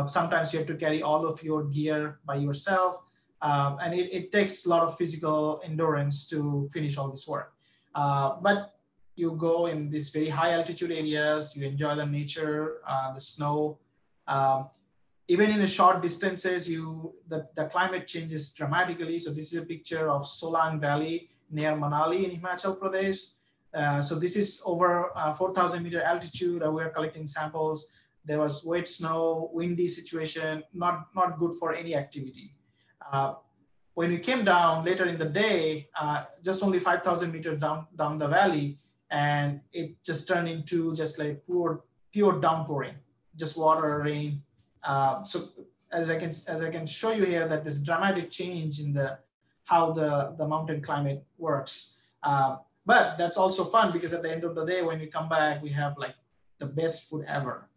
Sometimes you have to carry all of your gear by yourself. And it takes a lot of physical endurance to finish all this work. But you go in these very high altitude areas, you enjoy the nature, the snow. Even in the short distances, the climate changes dramatically. So this is a picture of Solang Valley near Manali in Himachal Pradesh. So this is over 4,000 meter altitude. We're collecting samples. There was wet snow, windy situation, not good for any activity. When we came down later in the day, just only 5,000 meters down the valley, and it just turned into just like pure downpouring, just water, rain. So as I can show you here, that this dramatic change in how the mountain climate works. But that's also fun because at the end of the day, when we come back, we have like the best food ever.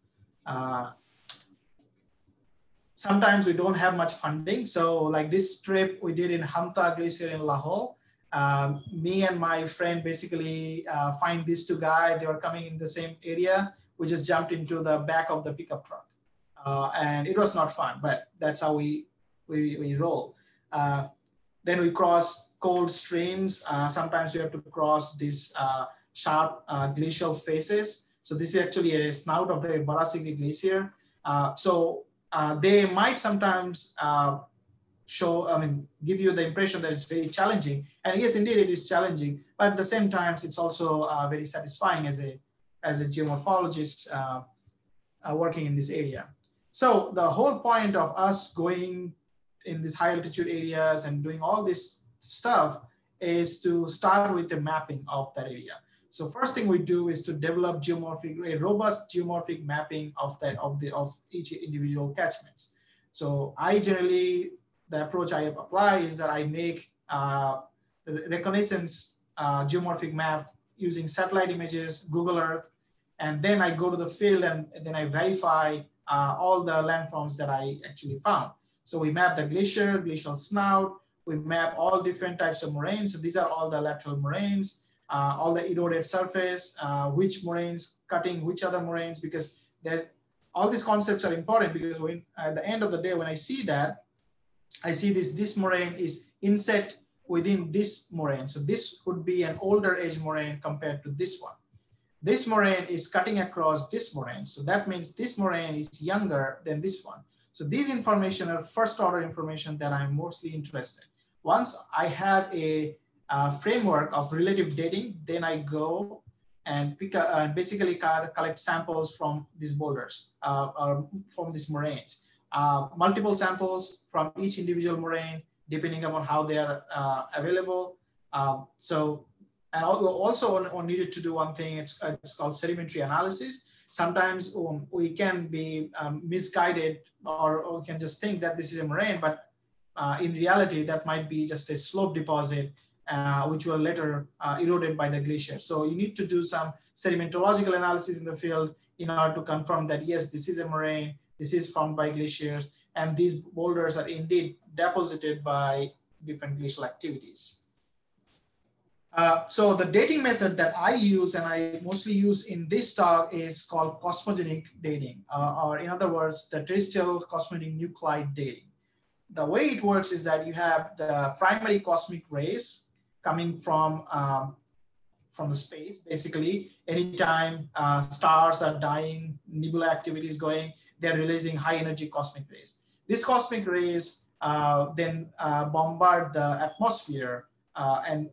Sometimes we don't have much funding. So like this trip we did in Hamta Glacier in Lahore, me and my friend basically find these 2 guys. They were coming in the same area. We just jumped into the back of the pickup truck. And it was not fun, but that's how we roll. Then we cross cold streams. Sometimes you have to cross these sharp glacial faces. So this is actually a snout of the Barasigri Glacier. They might sometimes give you the impression that it's very challenging. And yes, indeed, it is challenging. But at the same time, it's also very satisfying as a geomorphologist working in this area. So the whole point of us going in these high altitude areas and doing all this stuff is to start with the mapping of that area. So first thing we do is to develop a robust geomorphic mapping of each individual catchments. So the approach I apply is that I make reconnaissance geomorphic map using satellite images, Google Earth, and then I go to the field and then I verify all the landforms that I actually found. So we map the glacier, glacial snout, we map all different types of moraines. So these are all the lateral moraines, all the eroded surface, which moraines cutting which other moraines, because all these concepts are important, because at the end of the day, when I see that, I see this moraine is inset within this moraine. So this would be an older age moraine compared to this one. This moraine is cutting across this moraine. So that means this moraine is younger than this one. So these information are first order information that I'm mostly interested. Once I have a framework of relative dating, then I go and basically collect samples from these boulders, or from these moraines. Multiple samples from each individual moraine, depending upon how they are available. And also needed to do one thing, it's called sedimentary analysis. Sometimes we can be misguided, or we can just think that this is a moraine, but in reality, that might be just a slope deposit, which were later eroded by the glacier. So you need to do some sedimentological analysis in the field in order to confirm that, yes, this is a moraine, this is formed by glaciers, and these boulders are indeed deposited by different glacial activities. So the dating method that I use, and I mostly use in this talk, is called cosmogenic dating, or in other words, the terrestrial cosmogenic nuclide dating. The way it works is that you have the primary cosmic rays coming from the space. Basically, anytime stars are dying, nebula activity is going, they're releasing high energy cosmic rays. These cosmic rays then bombard the atmosphere, and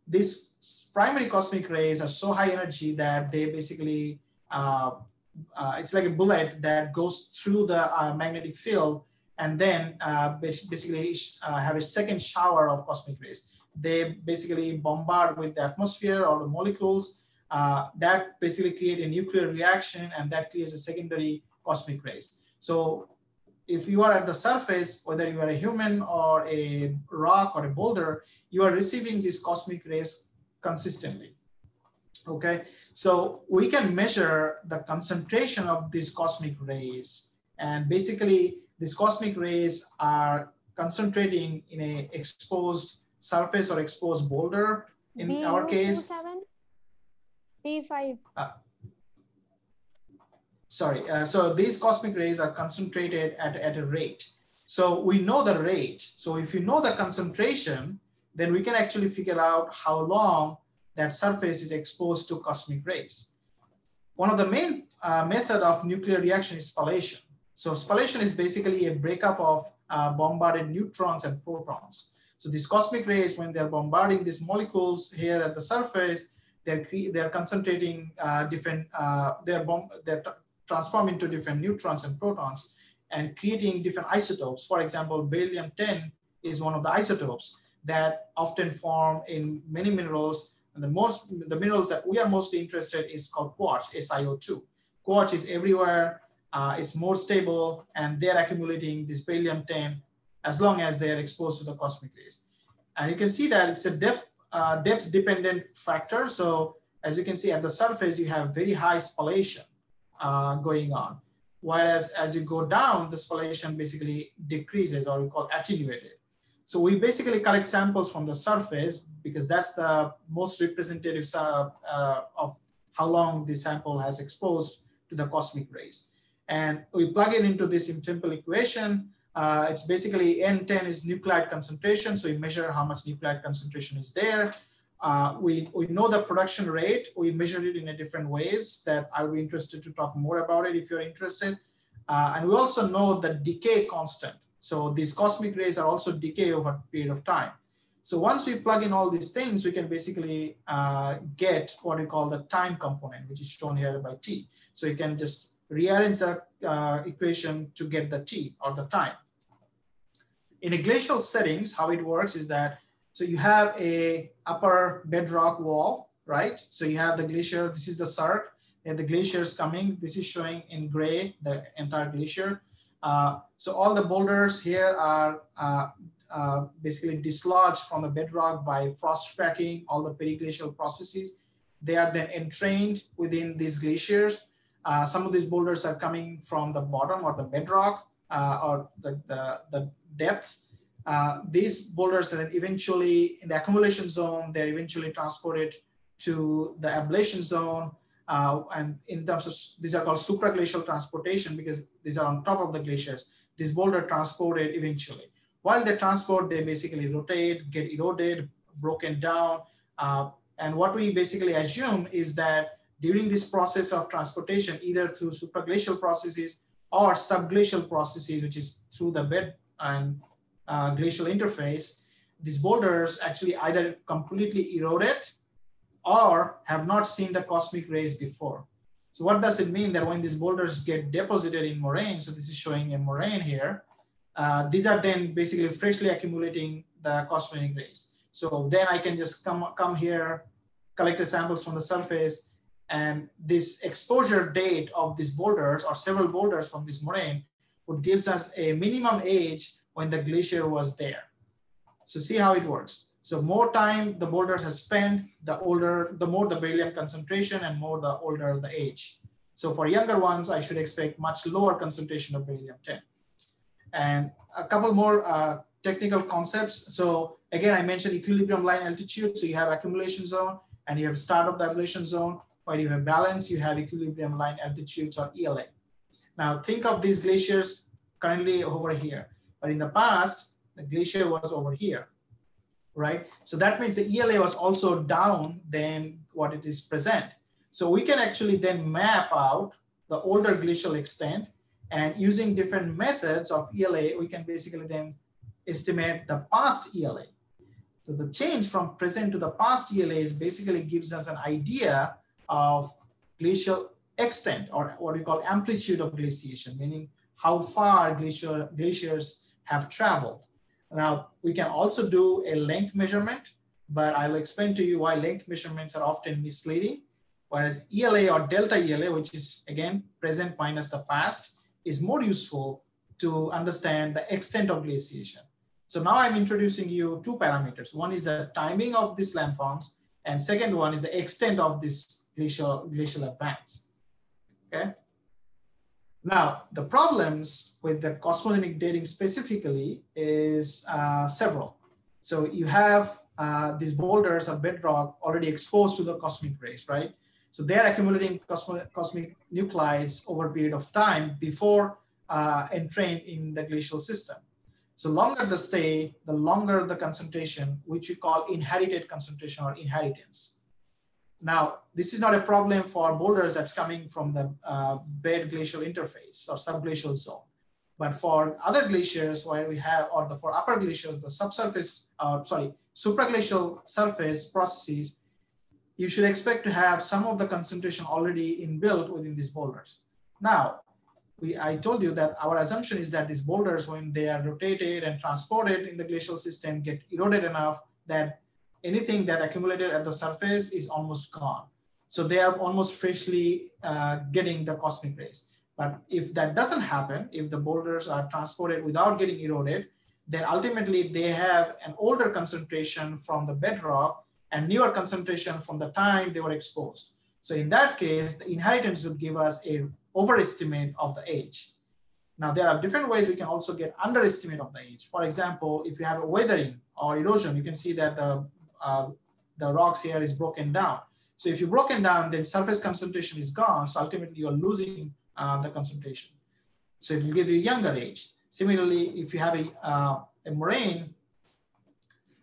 these primary cosmic rays are so high energy that they basically, it's like a bullet that goes through the magnetic field, and then basically have a second shower of cosmic rays. They basically bombard with the atmosphere or the molecules that basically create a nuclear reaction, and that creates a secondary cosmic rays. So if you are at the surface, whether you are a human or a rock or a boulder, you are receiving these cosmic rays consistently. Okay, so we can measure the concentration of these cosmic rays, and basically these cosmic rays are concentrating in a exposed surface or exposed boulder. In our case, B5. So these cosmic rays are concentrated at a rate. So we know the rate. So if you know the concentration, then we can actually figure out how long that surface is exposed to cosmic rays. One of the main method of nuclear reaction is spallation. So spallation is basically a breakup of bombarded neutrons and protons. So these cosmic rays, when they're bombarding these molecules here at the surface, they're concentrating they're transform into different neutrons and protons and creating different isotopes. For example, beryllium-10 is one of the isotopes that often form in many minerals. And the minerals that we are mostly interested in is called quartz, SiO2. Quartz is everywhere, it's more stable, and they're accumulating this beryllium-10 as long as they're exposed to the cosmic rays. And you can see that it's a depth-dependent factor. So as you can see at the surface, you have very high spallation going on. Whereas as you go down, the spallation basically decreases, or we call attenuated. So we basically collect samples from the surface because that's the most representative of how long the sample has exposed to the cosmic rays. And we plug it into this simple equation. It's basically N10 is nuclide concentration. So we measure how much nuclide concentration is there. we know the production rate. We measure it in a different ways that I would be interested to talk more about it if you're interested. And we also know the decay constant. So these cosmic rays are also decay over a period of time. So once we plug in all these things, we can basically get what we call the time component, which is shown here by T. So you can just rearrange the equation to get the T or the time. In a glacial settings, how it works is that, so you have a upper bedrock wall, right? So you have the glacier, this is the cirque, and the glaciers coming. This is showing in gray, the entire glacier. So all the boulders here are basically dislodged from the bedrock by frost cracking, all the periglacial processes. They are then entrained within these glaciers. Some of these boulders are coming from the bottom or the bedrock or the depth. These boulders are then eventually in the accumulation zone, they're eventually transported to the ablation zone. And in terms of, these are called supraglacial transportation because these are on top of the glaciers. These boulders transported eventually. While they transport, they basically rotate, get eroded, broken down. And what we basically assume is that during this process of transportation, either through supraglacial processes or subglacial processes, which is through the bed and glacial interface, these boulders actually either completely eroded or have not seen the cosmic rays before. So what does it mean that when these boulders get deposited in moraine, so this is showing a moraine here, these are then basically freshly accumulating the cosmic rays. So then I can just come here, collect the samples from the surface, and this exposure date of these boulders or several boulders from this moraine would gives us a minimum age when the glacier was there. So see how it works. So more time the boulders have spent, the more the beryllium concentration and more the older the age. So for younger ones, I should expect much lower concentration of beryllium-10. And a couple more technical concepts. So again, I mentioned equilibrium line altitude. So you have accumulation zone and you have start of the ablation zone. While you have balance, you have equilibrium line altitudes or ELA. Now think of these glaciers currently over here, but in the past, the glacier was over here, right? So that means the ELA was also down than what it is present. So we can actually then map out the older glacial extent, and using different methods of ELA, we can basically then estimate the past ELA. So the change from present to the past ELAs basically gives us an idea of glacial extent, or what we call amplitude of glaciation, meaning how far glaciers have traveled. Now, we can also do a length measurement, but I'll explain to you why length measurements are often misleading, whereas ELA or delta ELA, which is again present minus the past, is more useful to understand the extent of glaciation. So now I'm introducing you two parameters. One is the timing of these landforms, and second one is the extent of this glacial advance, okay? Now, the problems with the cosmogenic dating specifically is several. So you have these boulders of bedrock already exposed to the cosmic rays, right? So they're accumulating cosmic nuclides over a period of time before entrained in the glacial system. So longer the stay, the longer the concentration, which we call inherited concentration or inheritance. Now, this is not a problem for boulders that's coming from the bed glacial interface or subglacial zone. But for other glaciers where we have, or for upper glaciers, the supraglacial surface processes, you should expect to have some of the concentration already inbuilt within these boulders. Now, I told you that our assumption is that these boulders, when they are rotated and transported in the glacial system, get eroded enough that anything that accumulated at the surface is almost gone. So they are almost freshly getting the cosmic rays. But if that doesn't happen, if the boulders are transported without getting eroded, then ultimately they have an older concentration from the bedrock and newer concentration from the time they were exposed. So in that case, the inheritance would give us a overestimate of the age. Now there are different ways we can also get underestimate of the age. For example, if you have a weathering or erosion, you can see that the rocks here is broken down. So if you're broken down, then surface concentration is gone. So ultimately you're losing the concentration. So it will give you a younger age. Similarly, if you have a moraine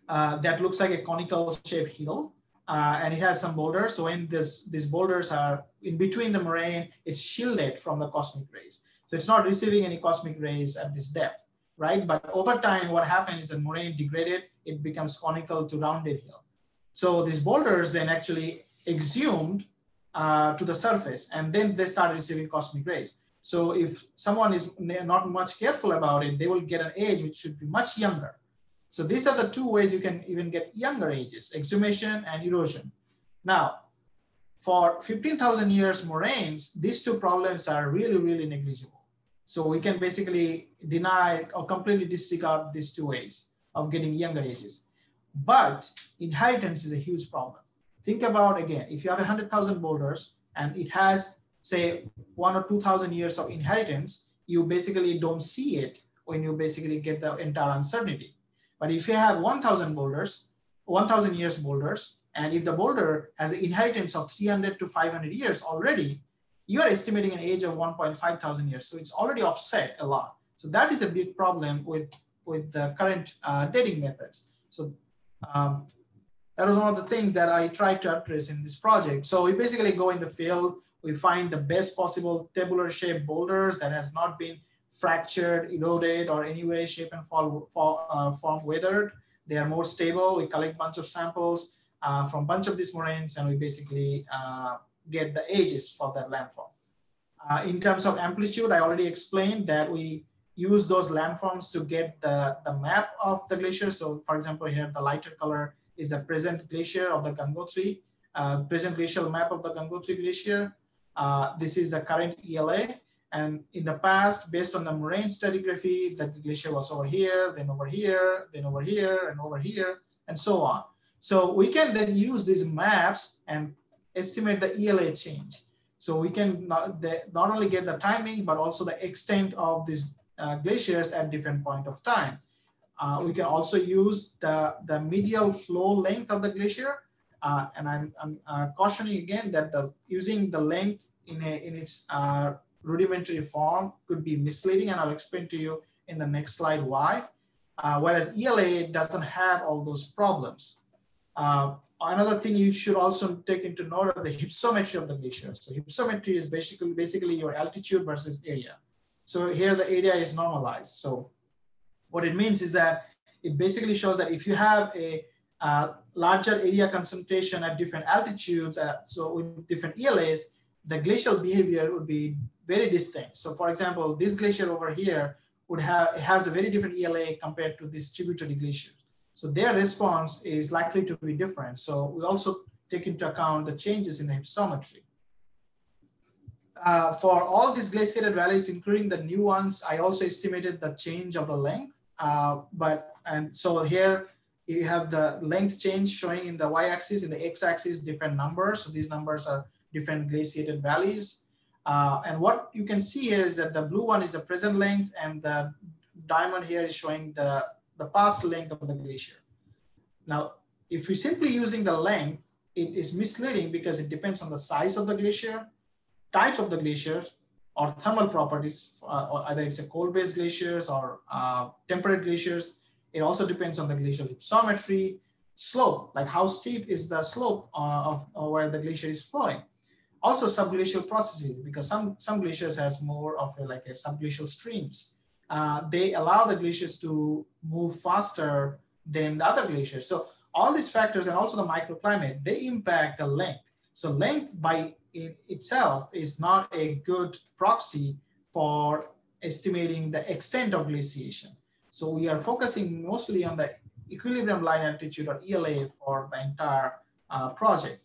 that looks like a conical shaped hill, and it has some boulders. So when these boulders are in between the moraine, it's shielded from the cosmic rays. So it's not receiving any cosmic rays at this depth, right? But over time, what happens is the moraine degraded, it becomes conical to rounded hill. So these boulders then actually exhumed to the surface, and then they start receiving cosmic rays. So if someone is not much careful about it, they will get an age which should be much younger. So these are the two ways you can even get younger ages, exhumation and erosion. Now, for 15,000 years moraines, these two problems are really, really negligible. So we can basically deny or completely disregard these two ways of getting younger ages. But inheritance is a huge problem. Think about, again, if you have 100,000 boulders and it has, say, 1,000 or 2,000 years of inheritance, you basically don't see it when you basically get the entire uncertainty. But if you have 1,000 boulders, 1,000 years boulders, and if the boulder has an inheritance of 300 to 500 years already, you are estimating an age of 1.5 thousand years. So it's already offset a lot. So that is a big problem with the current dating methods. So that was one of the things that I tried to address in this project. So we basically go in the field, we find the best possible tabular shaped boulders that has not been fractured, eroded, or any way, shape, and form weathered. They are more stable. We collect a bunch of samples from a bunch of these moraines, and we basically get the ages for that landform. In terms of amplitude, I already explained that we use those landforms to get the map of the glacier. So for example, here, the lighter color is the present glacier of the Gangotri, present glacial map of the Gangotri Glacier. This is the current ELA. And in the past, based on the moraine stratigraphy, the glacier was over here, then over here, then over here, and over here, and so on. So we can then use these maps and estimate the ELA change. So we can not only get the timing, but also the extent of these glaciers at different point of time. We can also use the medial flow length of the glacier. And I'm cautioning again that using the length in its rudimentary form could be misleading, and I'll explain to you in the next slide why. Whereas ELA doesn't have all those problems. Another thing you should also take into note are the hypsometry of the glacier. So hypsometry is basically your altitude versus area. So here the area is normalized. So what it means is that it basically shows that if you have a larger area concentration at different altitudes, so with different ELAs, the glacial behavior would be very distinct. So for example, this glacier over here has a very different ELA compared to this tributary glaciers. So their response is likely to be different. So we also take into account the changes in the hypsometry. For all these glaciated valleys, including the new ones, I also estimated the change of the length. And so here you have the length change showing in the y-axis, in the x-axis, different numbers. So these numbers are different glaciated valleys. And what you can see here is that the blue one is the present length, and the diamond here is showing the past length of the glacier. Now, if you're simply using the length, it is misleading because it depends on the size of the glacier, types of the glaciers, or thermal properties, or either it's a cold-based glaciers or temperate glaciers. It also depends on the glacial hypsometry, slope, like how steep is the slope of where the glacier is flowing. Also subglacial processes, because some glaciers has more of like a subglacial streams. They allow the glaciers to move faster than the other glaciers. So all these factors, and also the microclimate, they impact the length. So length by itself is not a good proxy for estimating the extent of glaciation. So we are focusing mostly on the equilibrium line altitude, or ELA, for the entire project.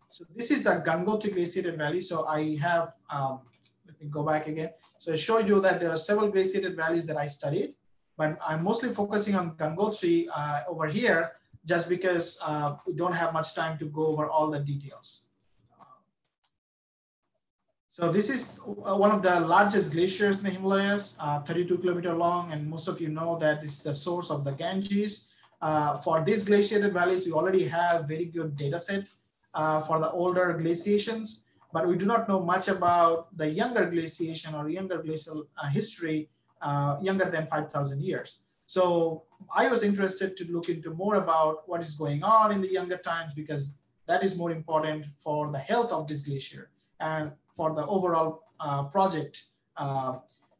So this is the Gangotri glaciated valley. So I have, let me go back again. So I showed you that there are several glaciated valleys that I studied, but I'm mostly focusing on Gangotri over here, just because we don't have much time to go over all the details. So this is one of the largest glaciers in the Himalayas, 32 kilometer long, and most of you know that this is the source of the Ganges. For these glaciated valleys, we already have very good data set for the older glaciations, but we do not know much about the younger glaciation or younger glacial history, younger than 5,000 years. So I was interested to look into more about what is going on in the younger times, because that is more important for the health of this glacier and for the overall project.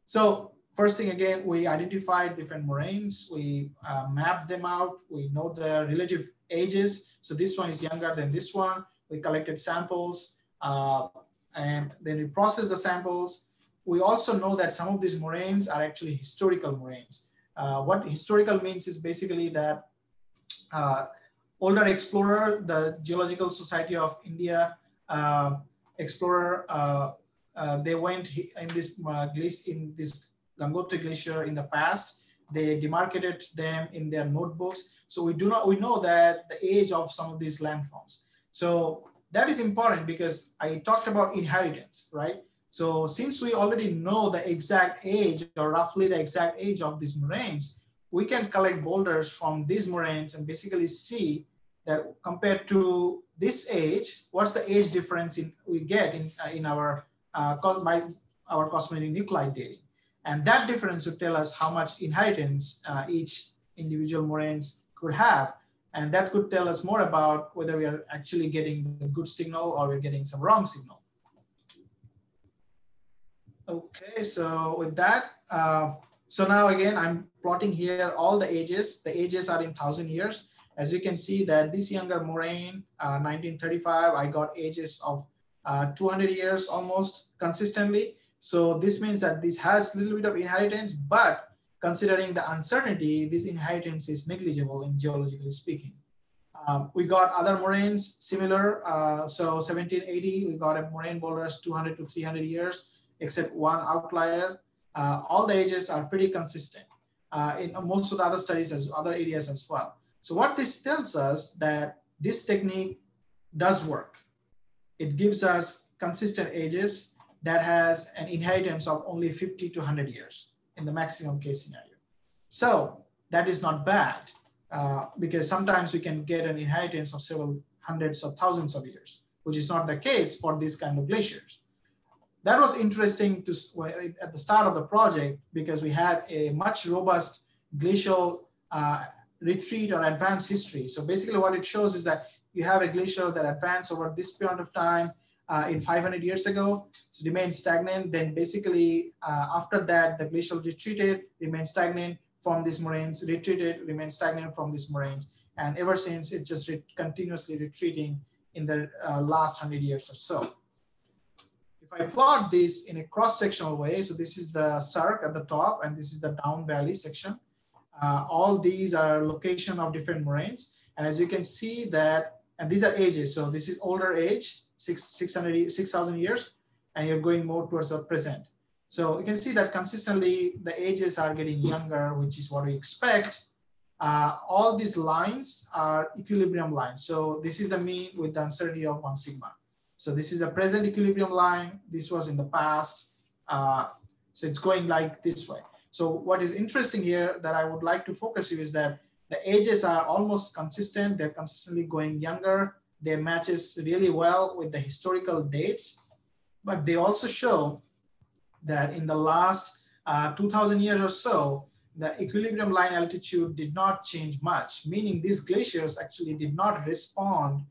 So first thing, again, we identified different moraines. We mapped them out. We know the relative ages. So this one is younger than this one. We collected samples and then we processed the samples. We also know that some of these moraines are actually historical moraines. What historical means is basically that older explorer, the Geological Society of India explorer, they went in this Gangotri Glacier in the past. They demarcated them in their notebooks. So we know that the age of some of these landforms. So that is important because I talked about inheritance, right? So since we already know the exact age or roughly the exact age of these moraines, we can collect boulders from these moraines and basically see that compared to this age, what's the age difference we get in our cosmetic nuclide dating. And that difference would tell us how much inheritance each individual moraines could have. And that could tell us more about whether we are actually getting the good signal or we're getting some wrong signal. Okay, so with that, so now again, I'm plotting here all the ages. The ages are in 1,000 years. As you can see that this younger moraine, 1935, I got ages of 200 years almost consistently. So this means that this has a little bit of inheritance, but considering the uncertainty, this inheritance is negligible in geologically speaking. We got other moraines similar. So 1780, we got a moraine boulders 200 to 300 years, except one outlier. All the ages are pretty consistent in most of the other studies, as other areas as well. So what this tells us that this technique does work. It gives us consistent ages that has an inheritance of only 50 to 100 years in the maximum case scenario. So that is not bad because sometimes we can get an inheritance of several hundreds of thousands of years, which is not the case for these kind of glaciers. That was interesting to at the start of the project because we had a much robust glacial retreat or advanced history. So basically what it shows is that you have a glacier that advanced over this period of time in 500 years ago, so remained stagnant. Then basically after that, the glacier retreated, remained stagnant from these moraines, retreated, remained stagnant from these moraines. And ever since, it's just continuously retreating in the last 100 years or so. If I plot this in a cross-sectional way, so this is the cirque at the top, and this is the down valley section. All these are location of different moraines. And as you can see that, and these are ages. So this is older age, 6,000 years, and you're going more towards the present. So you can see that consistently the ages are getting younger, which is what we expect. All these lines are equilibrium lines. So this is the mean with the uncertainty of 1 sigma. So this is the present equilibrium line. This was in the past. So it's going like this way. So what is interesting here that I would like to focus you is that the ages are almost consistent. They're consistently going younger. They matches really well with the historical dates, but they also show that in the last 2,000 years or so, the equilibrium line altitude did not change much, meaning these glaciers actually did not respond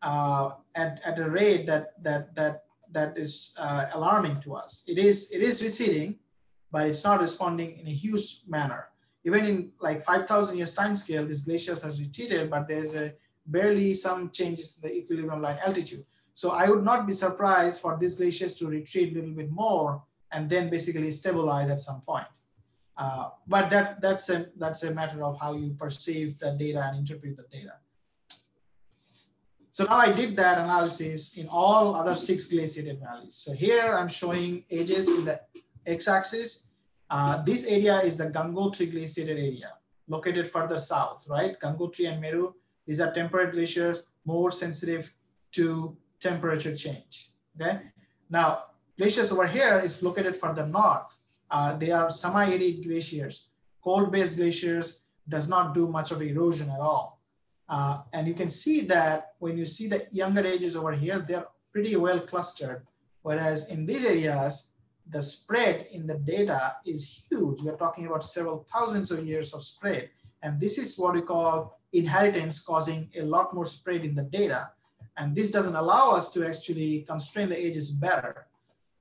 at a rate that is alarming to us. It is receding, but it's not responding in a huge manner. Even in like 5,000 years time scale, these glaciers have retreated, but there's barely some changes in the equilibrium line altitude. So I would not be surprised for these glaciers to retreat a little bit more and then basically stabilize at some point. But that's a matter of how you perceive the data and interpret the data. So now I did that analysis in all other 6 glaciated valleys. So here I'm showing ages in the x-axis. This area is the Gangotri glaciated area, located further south, right? Gangotri and Meru, these are temperate glaciers, more sensitive to temperature change, okay? Now, glaciers over here is located further north. They are semi-arid glaciers. Cold-based glaciers does not do much of erosion at all. And you can see that when you see the younger ages over here, they're pretty well clustered. Whereas in these areas, the spread in the data is huge. We're talking about several thousands of years of spread. And this is what we call inheritance causing a lot more spread in the data. And this doesn't allow us to actually constrain the edges better.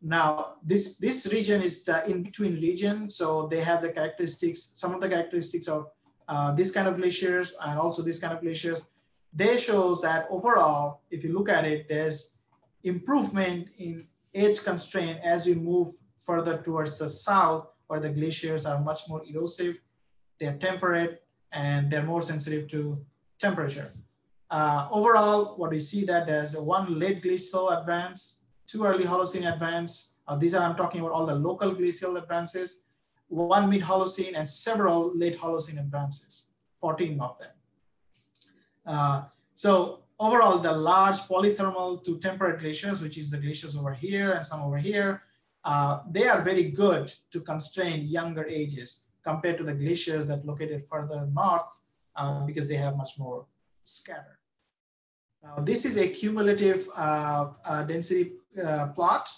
Now, this region is the in-between region. So they have the characteristics, some of the characteristics of this kind of glaciers and also this kind of glaciers. They shows that overall, if you look at it, there's improvement in edge constraint as we move further towards the south, where the glaciers are much more erosive, they're temperate, and they're more sensitive to temperature. Overall, what we see that there's one late glacial advance, 2 early Holocene advance. These are, I'm talking about all the local glacial advances, 1 mid Holocene and several late Holocene advances, 14 of them. So overall, the large polythermal to temperate glaciers, which is the glaciers over here and some over here, they are very good to constrain younger ages compared to the glaciers that located further north because they have much more scatter. Now, this is a cumulative density plot.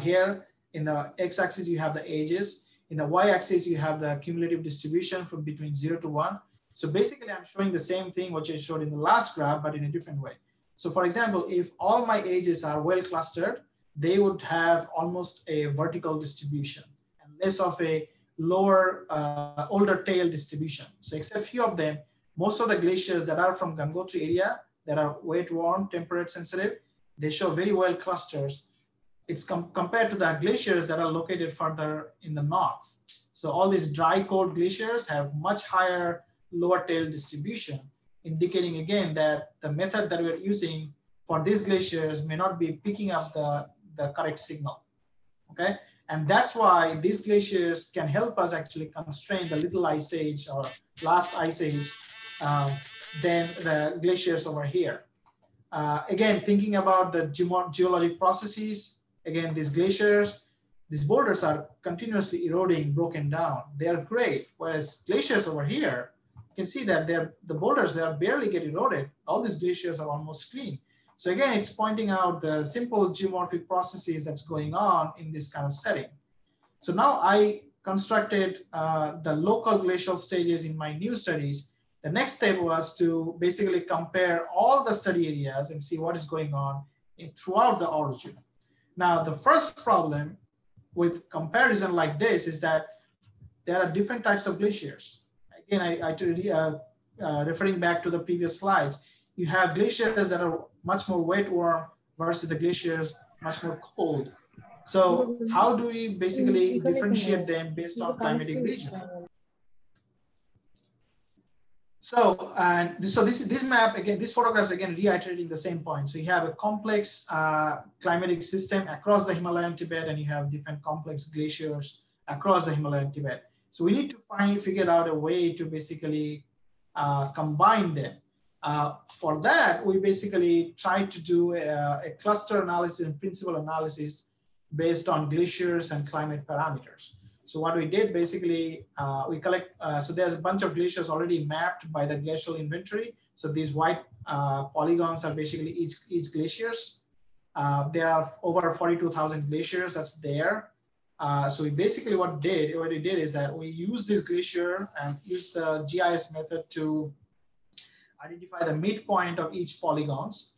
Here in the x-axis, you have the ages. In the y-axis, you have the cumulative distribution from between 0 to 1. So basically, I'm showing the same thing which I showed in the last graph, but in a different way. So for example, if all my ages are well clustered, they would have almost a vertical distribution and less of a lower, older tail distribution. So except few of them, most of the glaciers that are from Gangotri area that are wet, warm, temperate, sensitive, they show very well clusters. It's compared to the glaciers that are located further in the north. So all these dry cold glaciers have much higher lower tail distribution, indicating again that the method that we're using for these glaciers may not be picking up the correct signal, okay? And that's why these glaciers can help us actually constrain the little ice age or last ice age than the glaciers over here. Again, thinking about the geologic processes, again, these glaciers, these boulders are continuously eroding, broken down. They are great, whereas glaciers over here, you can see that the boulders, they are barely get eroded. All these glaciers are almost clean. So again, it's pointing out the simple geomorphic processes that's going on in this kind of setting. So now I constructed the local glacial stages in my new studies. The next step was to basically compare all the study areas and see what is going on throughout the origin. Now, the first problem with comparison like this is that there are different types of glaciers. Again, referring back to the previous slides, you have glaciers that are much more wet, warm versus the glaciers much more cold. So how do we basically differentiate them based on climatic region? So, this map, again, this photographs again reiterating the same point. So you have a complex climatic system across the Himalayan Tibet, and you have different complex glaciers across the Himalayan Tibet. So we need to figure out a way to basically combine them. For that, we basically tried to do a cluster analysis and principal analysis based on glaciers and climate parameters. So what we did basically, we collect, so there's a bunch of glaciers already mapped by the glacial inventory. So these white polygons are basically each glaciers. There are over 42,000 glaciers that's there. So we basically what we did is that we use this glacier and use the GIS method to identify the midpoint of each polygons.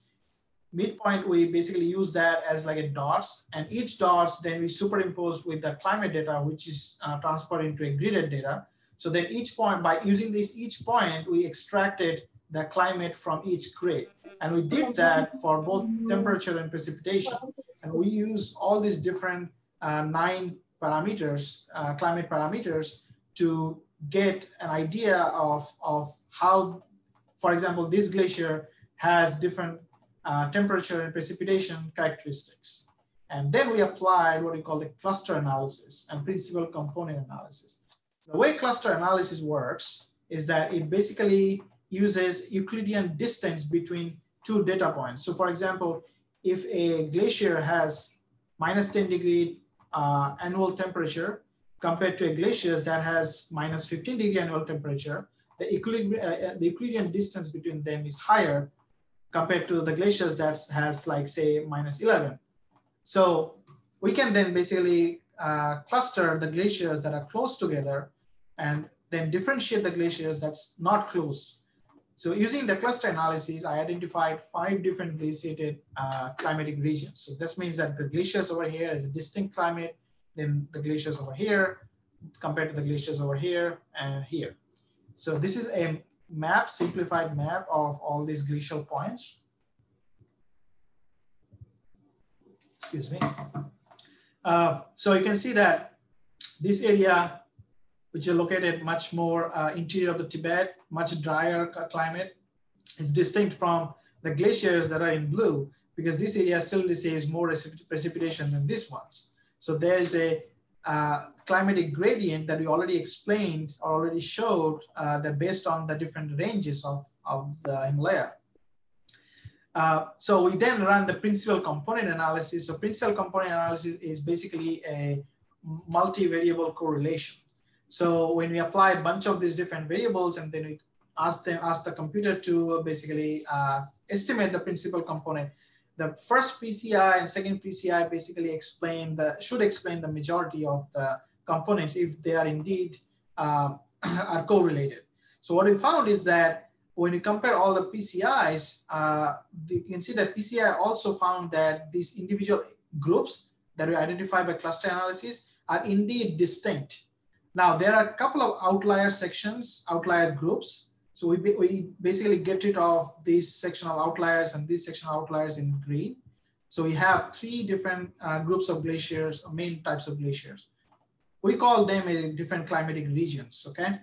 Midpoint, we basically use that as like a dots, and each dots then we superimpose with the climate data, which is transferred into a gridded data. So then each point, by using this each point, we extracted the climate from each grid. And we did that for both temperature and precipitation. And we use all these different 9 parameters, climate parameters, to get an idea of how, for example, this glacier has different temperature and precipitation characteristics. And then we applied what we call the cluster analysis and principal component analysis. The way cluster analysis works is that it basically uses Euclidean distance between 2 data points. So for example, if a glacier has -10° annual temperature compared to a glacier that has -15° annual temperature, the Euclidean distance between them is higher compared to the glaciers that has like say -11. So we can then basically cluster the glaciers that are close together and then differentiate the glaciers that's not close. So using the cluster analysis, I identified 5 different glaciated climatic regions. So this means that the glaciers over here is a distinct climate, then the glaciers over here compared to the glaciers over here and here. So this is a map, simplified map of all these glacial points. Excuse me. So you can see that this area, which is located much more interior of the Tibet, much drier climate, is distinct from the glaciers that are in blue, because this area still receives more precipitation than these ones. So there's a climatic gradient that we already explained or already showed that based on the different ranges of the Himalaya. So we then run the principal component analysis. So principal component analysis is basically a multivariable correlation. So when we apply a bunch of these different variables and then we ask the computer to basically estimate the principal component, the first PCI and second PCI basically should explain the majority of the components if they are indeed are correlated. So what we found is that when you compare all the PCIs, you can see that PCI also found that these individual groups that we identify by cluster analysis are indeed distinct. Now, there are a couple of outlier sections, outlier groups. So we basically get rid of these sectional outliers and these sectional outliers in green. So we have 3 different groups of glaciers, main types of glaciers. We call them different climatic regions, okay?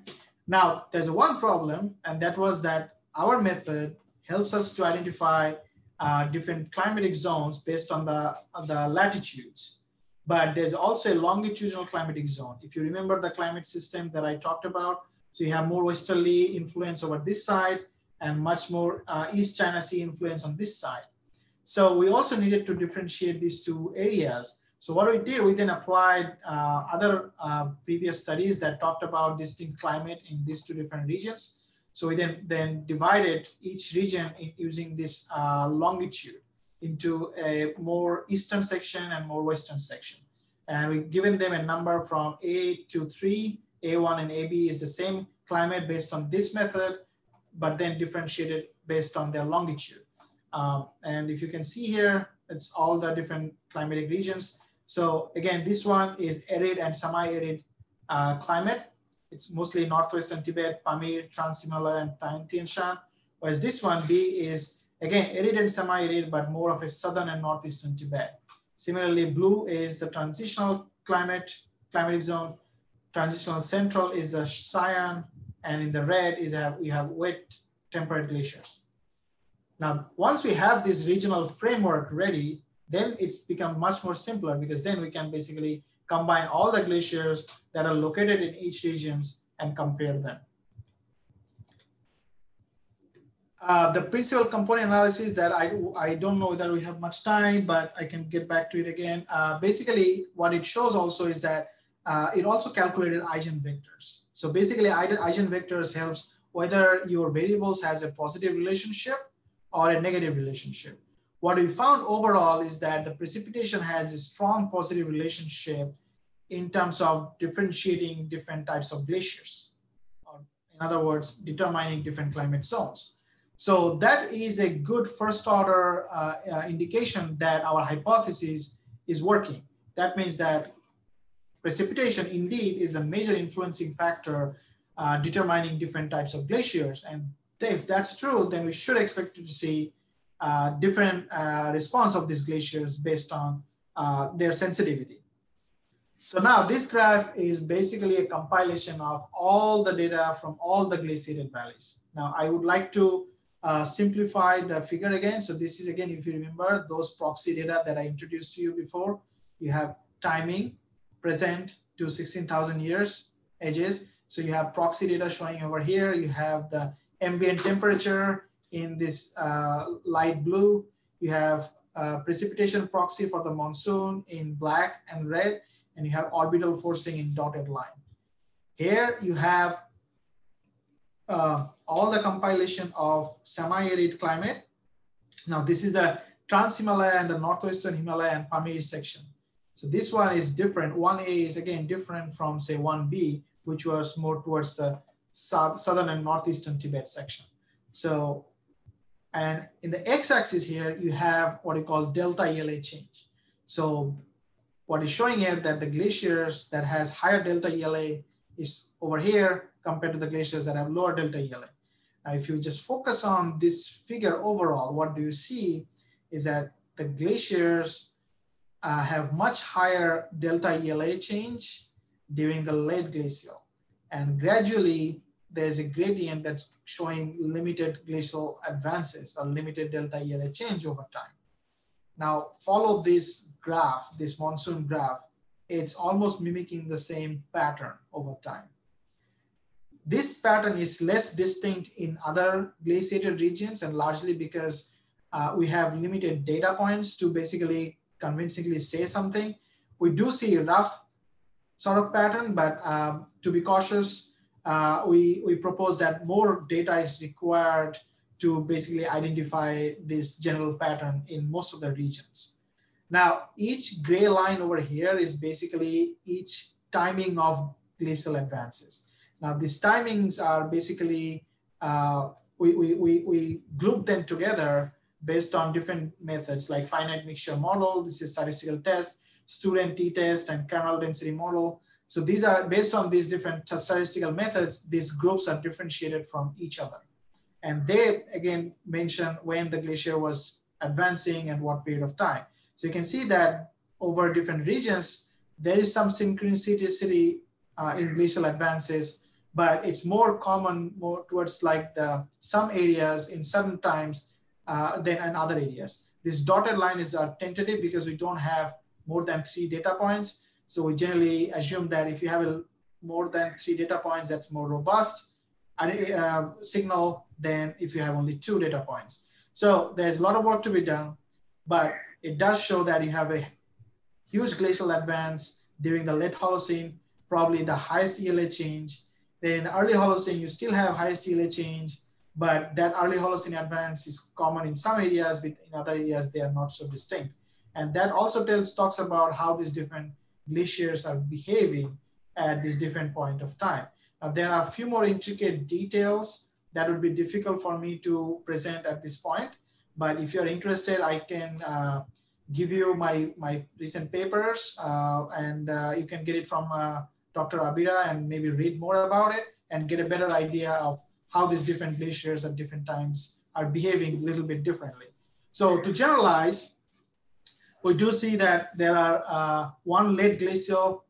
Now, there's one problem, and that was that our method helps us to identify different climatic zones based on the latitudes. But there's also a longitudinal climatic zone. If you remember the climate system that I talked about, so you have more westerly influence over this side and much more East China Sea influence on this side. So we also needed to differentiate these 2 areas. So what we did, we then applied other previous studies that talked about distinct climate in these 2 different regions. So we then divided each region using this longitude into a more eastern section and more western section. And we've given them a number from A to 3. A1 and AB is the same climate based on this method, but then differentiated based on their longitude. And if you can see here, it's all the different climatic regions. So again, this one is arid and semi-arid climate. It's mostly northwestern Tibet, Pamir, Trans-Himalayan, and Tian Shan. Whereas this one, B, is again arid and semi-arid, but more of a southern and northeastern Tibet. Similarly, blue is the transitional climatic zone. Transitional central is the Sian, and in the red is we have wet temperate glaciers. Now, once we have this regional framework ready, then it's become much more simpler, because then we can basically combine all the glaciers that are located in each regions and compare them. The principal component analysis that I don't know whether we have much time, but I can get back to it again. Basically, what it shows also is that it also calculated eigenvectors. So basically, eigenvectors helps whether your variables has a positive relationship or a negative relationship. What we found overall is that the precipitation has a strong positive relationship in terms of differentiating different types of glaciers, or in other words, determining different climate zones. So that is a good first order indication that our hypothesis is working. That means that precipitation indeed is a major influencing factor determining different types of glaciers. And if that's true, then we should expect to see different response of these glaciers based on their sensitivity. So now this graph is basically a compilation of all the data from all the glaciated valleys. Now I would like to simplify the figure again. So this is again, if you remember those proxy data that I introduced to you before, you have timing, present to 16,000 years edges. So you have proxy data showing over here. You have the ambient temperature in this light blue. You have precipitation proxy for the monsoon in black and red, and you have orbital forcing in dotted line. Here you have all the compilation of semi-arid climate. Now this is the Trans-Himalaya and the Northwestern Himalaya and Pamir section. So this one is different. 1A is again different from say 1B, which was more towards the southern and northeastern Tibet section. So, and in the x-axis here, you have what you call delta ELA change. So what is showing here that the glaciers that has higher delta ELA is over here compared to the glaciers that have lower delta ELA. Now, if you just focus on this figure overall, what do you see is that the glaciers have much higher delta ELA change during the late glacial. And gradually, there's a gradient that's showing limited glacial advances or limited delta ELA change over time. Now, follow this graph, this monsoon graph. It's almost mimicking the same pattern over time. This pattern is less distinct in other glaciated regions, and largely because we have limited data points to basically convincingly say something. We do see a rough sort of pattern, but to be cautious, we propose that more data is required to basically identify this general pattern in most of the regions. Now, each gray line over here is basically each timing of glacial advances. Now, these timings are basically, we group them together based on different methods like finite mixture model, this is statistical test, student t-test, and kernel density model. So these are based on these different statistical methods, these groups are differentiated from each other. And they, again, mention when the glacier was advancing and what period of time. So you can see that over different regions, there is some synchronicity in glacial advances, but it's more common, more towards like some areas in certain times than in other areas. This dotted line is tentative because we don't have more than 3 data points. So we generally assume that if you have more than 3 data points, that's more robust signal than if you have only 2 data points. So there's a lot of work to be done, but it does show that you have a huge glacial advance during the late Holocene, probably the highest ELA change. Then in the early Holocene, you still have highest ELA change, but that early Holocene advance is common in some areas, but in other areas, they are not so distinct. And that also talks about how these different glaciers are behaving at this different point of time. Now, there are a few more intricate details that would be difficult for me to present at this point. But if you're interested, I can give you my recent papers and you can get it from Dr. Abira and maybe read more about it and get a better idea of how these different glaciers at different times are behaving a little bit differently. So to generalize, we do see that there are one late glacial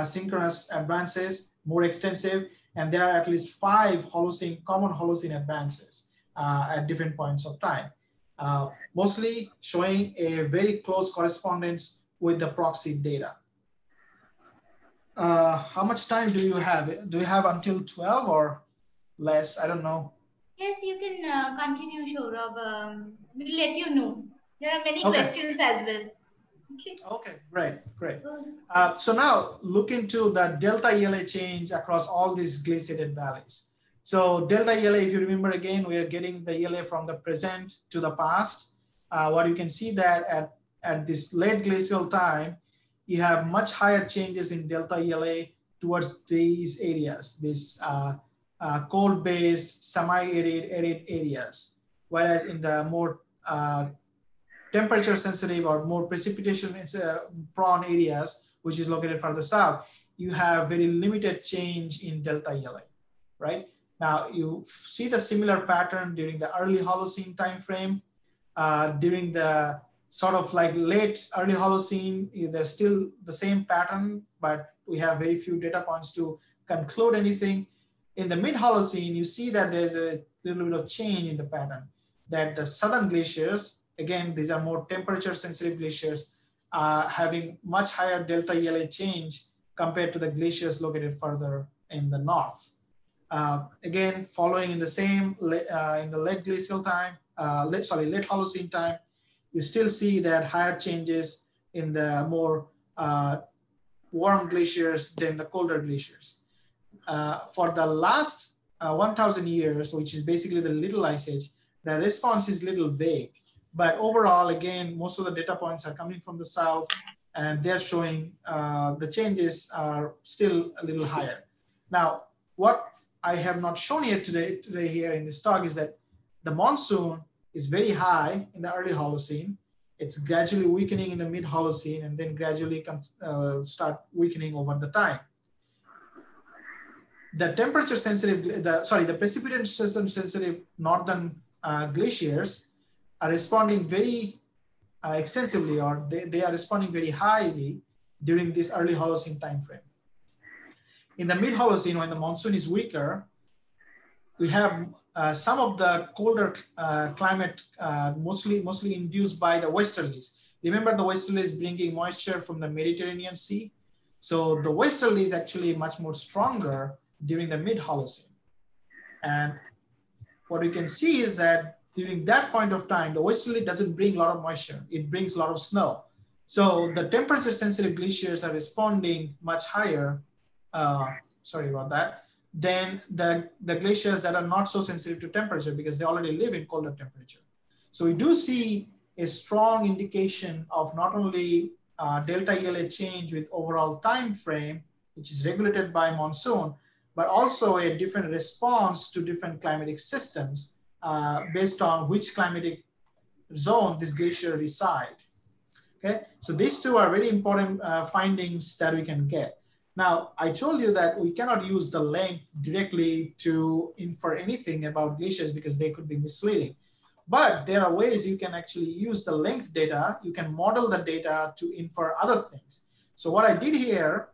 synchronous advances, more extensive, and there are at least 5 Holocene, common Holocene advances at different points of time, mostly showing a very close correspondence with the proxy data. How much time do you have? Do you have until 12 or less? I don't know. Yes, you can continue, Saurabh. We'll let you know. There are many Okay. questions as well. Okay. Okay, great. So now look into the delta ELA change across all these glaciated valleys. So delta ELA, if you remember again, we are getting the ELA from the present to the past. What you can see that at this late glacial time, you have much higher changes in delta ELA towards these areas, these cold-based, semi-arid areas. Whereas in the more temperature sensitive or more precipitation prone areas, which is located further south, you have very limited change in delta ELA, right? Now you see the similar pattern during the early Holocene timeframe. During the sort of like late early Holocene, there's still the same pattern, but we have very few data points to conclude anything. In the mid Holocene, you see that there's a little bit of change in the pattern, that the southern glaciers, again, these are more temperature sensitive glaciers, having much higher delta ELA change compared to the glaciers located further in the north. Again, following in the same, in the late glacial time, late Holocene time, you still see that higher changes in the more warm glaciers than the colder glaciers. For the last 1,000 years, which is basically the Little Ice Age, the response is a little vague. But overall, again, most of the data points are coming from the south, and they're showing the changes are still a little higher. Now, what I have not shown yet today here in this talk is that the monsoon is very high in the early Holocene. It's gradually weakening in the mid Holocene and then gradually start weakening over the time. The temperature sensitive, the precipitation sensitive northern glaciers are responding very extensively, or they are responding very highly during this early Holocene time frame. In the mid Holocene, when the monsoon is weaker, we have some of the colder climate, mostly induced by the westerlies. Remember, the westerlies bringing moisture from the Mediterranean Sea. So the westerly is actually much more stronger during the mid Holocene. And what we can see is that during that point of time, the westerly doesn't bring a lot of moisture. It brings a lot of snow. So the temperature sensitive glaciers are responding much higher, sorry about that, than the glaciers that are not so sensitive to temperature because they already live in colder temperature. So we do see a strong indication of not only delta ELA change with overall time frame, which is regulated by monsoon, but also a different response to different climatic systems based on which climatic zone this glacier reside. Okay, so these two are very important findings that we can get. Now, I told you that we cannot use the length directly to infer anything about glaciers because they could be misleading. But there are ways you can actually use the length data. You can model the data to infer other things. So what I did here,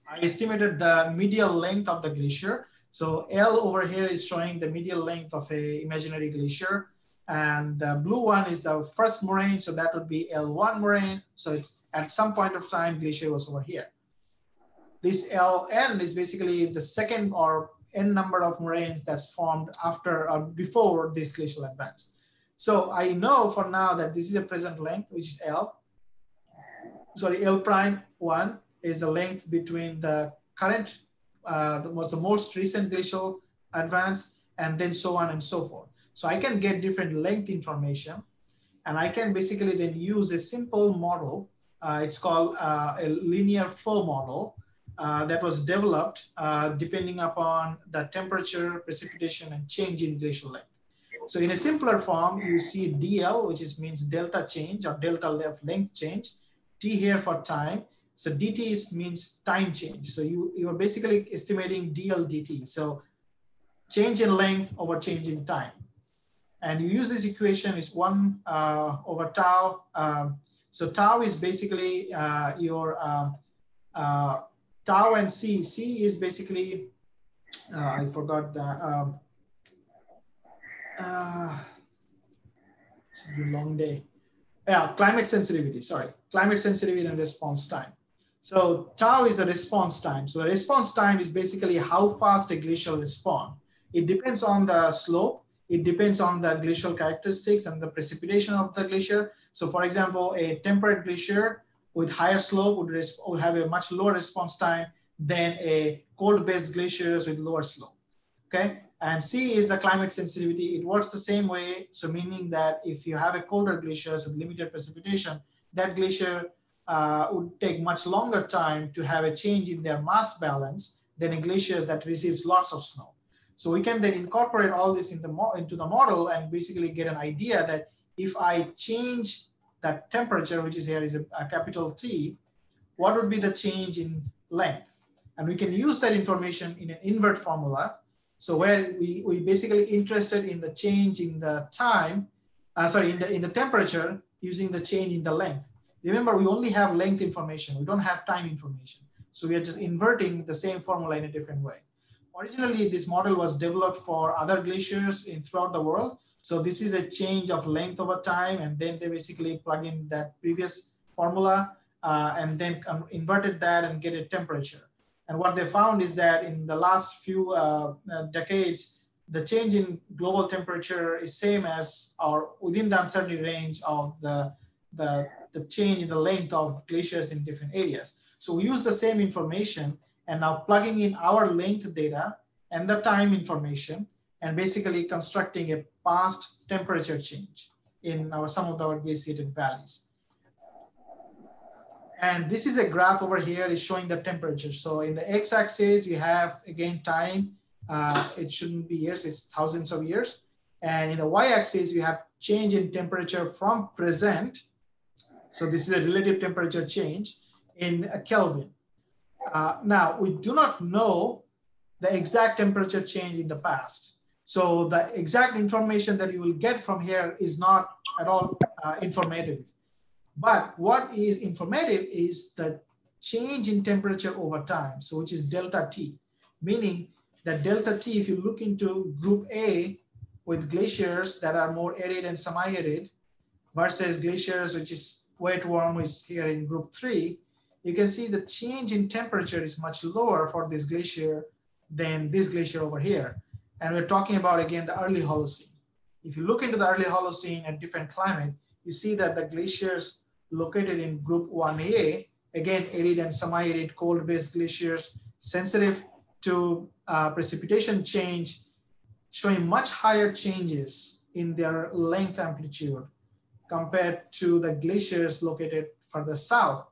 I estimated the medial length of the glacier. So L over here is showing the medial length of a imaginary glacier. And the blue one is the first moraine. So that would be L1 moraine. So it's at some point of time, glacier was over here. This Ln is basically the second or n number of moraines that's formed after or before this glacial advance. So I know for now that this is a present length, which is L. Sorry, L prime 1 is the length between the current, the most recent glacial advance, and then so on and so forth. So I can get different length information, and I can basically then use a simple model. It's called a linear flow model. That was developed depending upon the temperature, precipitation, and change in glacial length. So in a simpler form, you see DL, which means delta change or delta length change, T here for time. So DT means time change. So you are basically estimating DL DT. So change in length over change in time. And you use this equation is 1 over tau. So tau is basically your tau and C. C is basically, I forgot the, it's a long day. Yeah, climate sensitivity, sorry. Climate sensitivity and response time. So tau is the response time. So the response time is basically how fast a glacier will respond. It depends on the slope. It depends on the glacial characteristics and the precipitation of the glacier. So for example, a temperate glacier with higher slope would have a much lower response time than a cold-based glaciers with lower slope, okay? And C is the climate sensitivity. It works the same way. So meaning that if you have a colder glaciers with limited precipitation, that glacier would take much longer time to have a change in their mass balance than a glacier that receives lots of snow. So we can then incorporate all this into the model and basically get an idea that if I change that temperature, which is here is a capital T, what would be the change in length? And we can use that information in an invert formula. So where we basically interested in the change in the time, in the temperature using the change in the length. Remember, we only have length information. We don't have time information. So we are just inverting the same formula in a different way. Originally, this model was developed for other glaciers throughout the world. So this is a change of length over time, and then they basically plug in that previous formula and then inverted that and get a temperature. And what they found is that in the last few decades, the change in global temperature is same as or within the uncertainty range of the change in the length of glaciers in different areas. So we use the same information and now plugging in our length data and the time information and basically constructing a past temperature change in some of our glaciated valleys. And this is a graph over here is showing the temperature. So in the x-axis, you have again time. It shouldn't be years, it's thousands of years. And in the y-axis, you have change in temperature from present. So this is a relative temperature change in Kelvin. Now, we do not know the exact temperature change in the past. So the exact information that you will get from here is not at all informative. But what is informative is the change in temperature over time, so which is delta T, meaning that delta T, if you look into group A with glaciers that are more arid and semi-arid versus glaciers, which is wet warm, is here in group 3, you can see the change in temperature is much lower for this glacier than this glacier over here. And we're talking about, again, the early Holocene. If you look into the early Holocene at different climate, you see that the glaciers located in group 1A, again, arid and semi-arid cold-based glaciers, sensitive to precipitation change, showing much higher changes in their length amplitude compared to the glaciers located further south.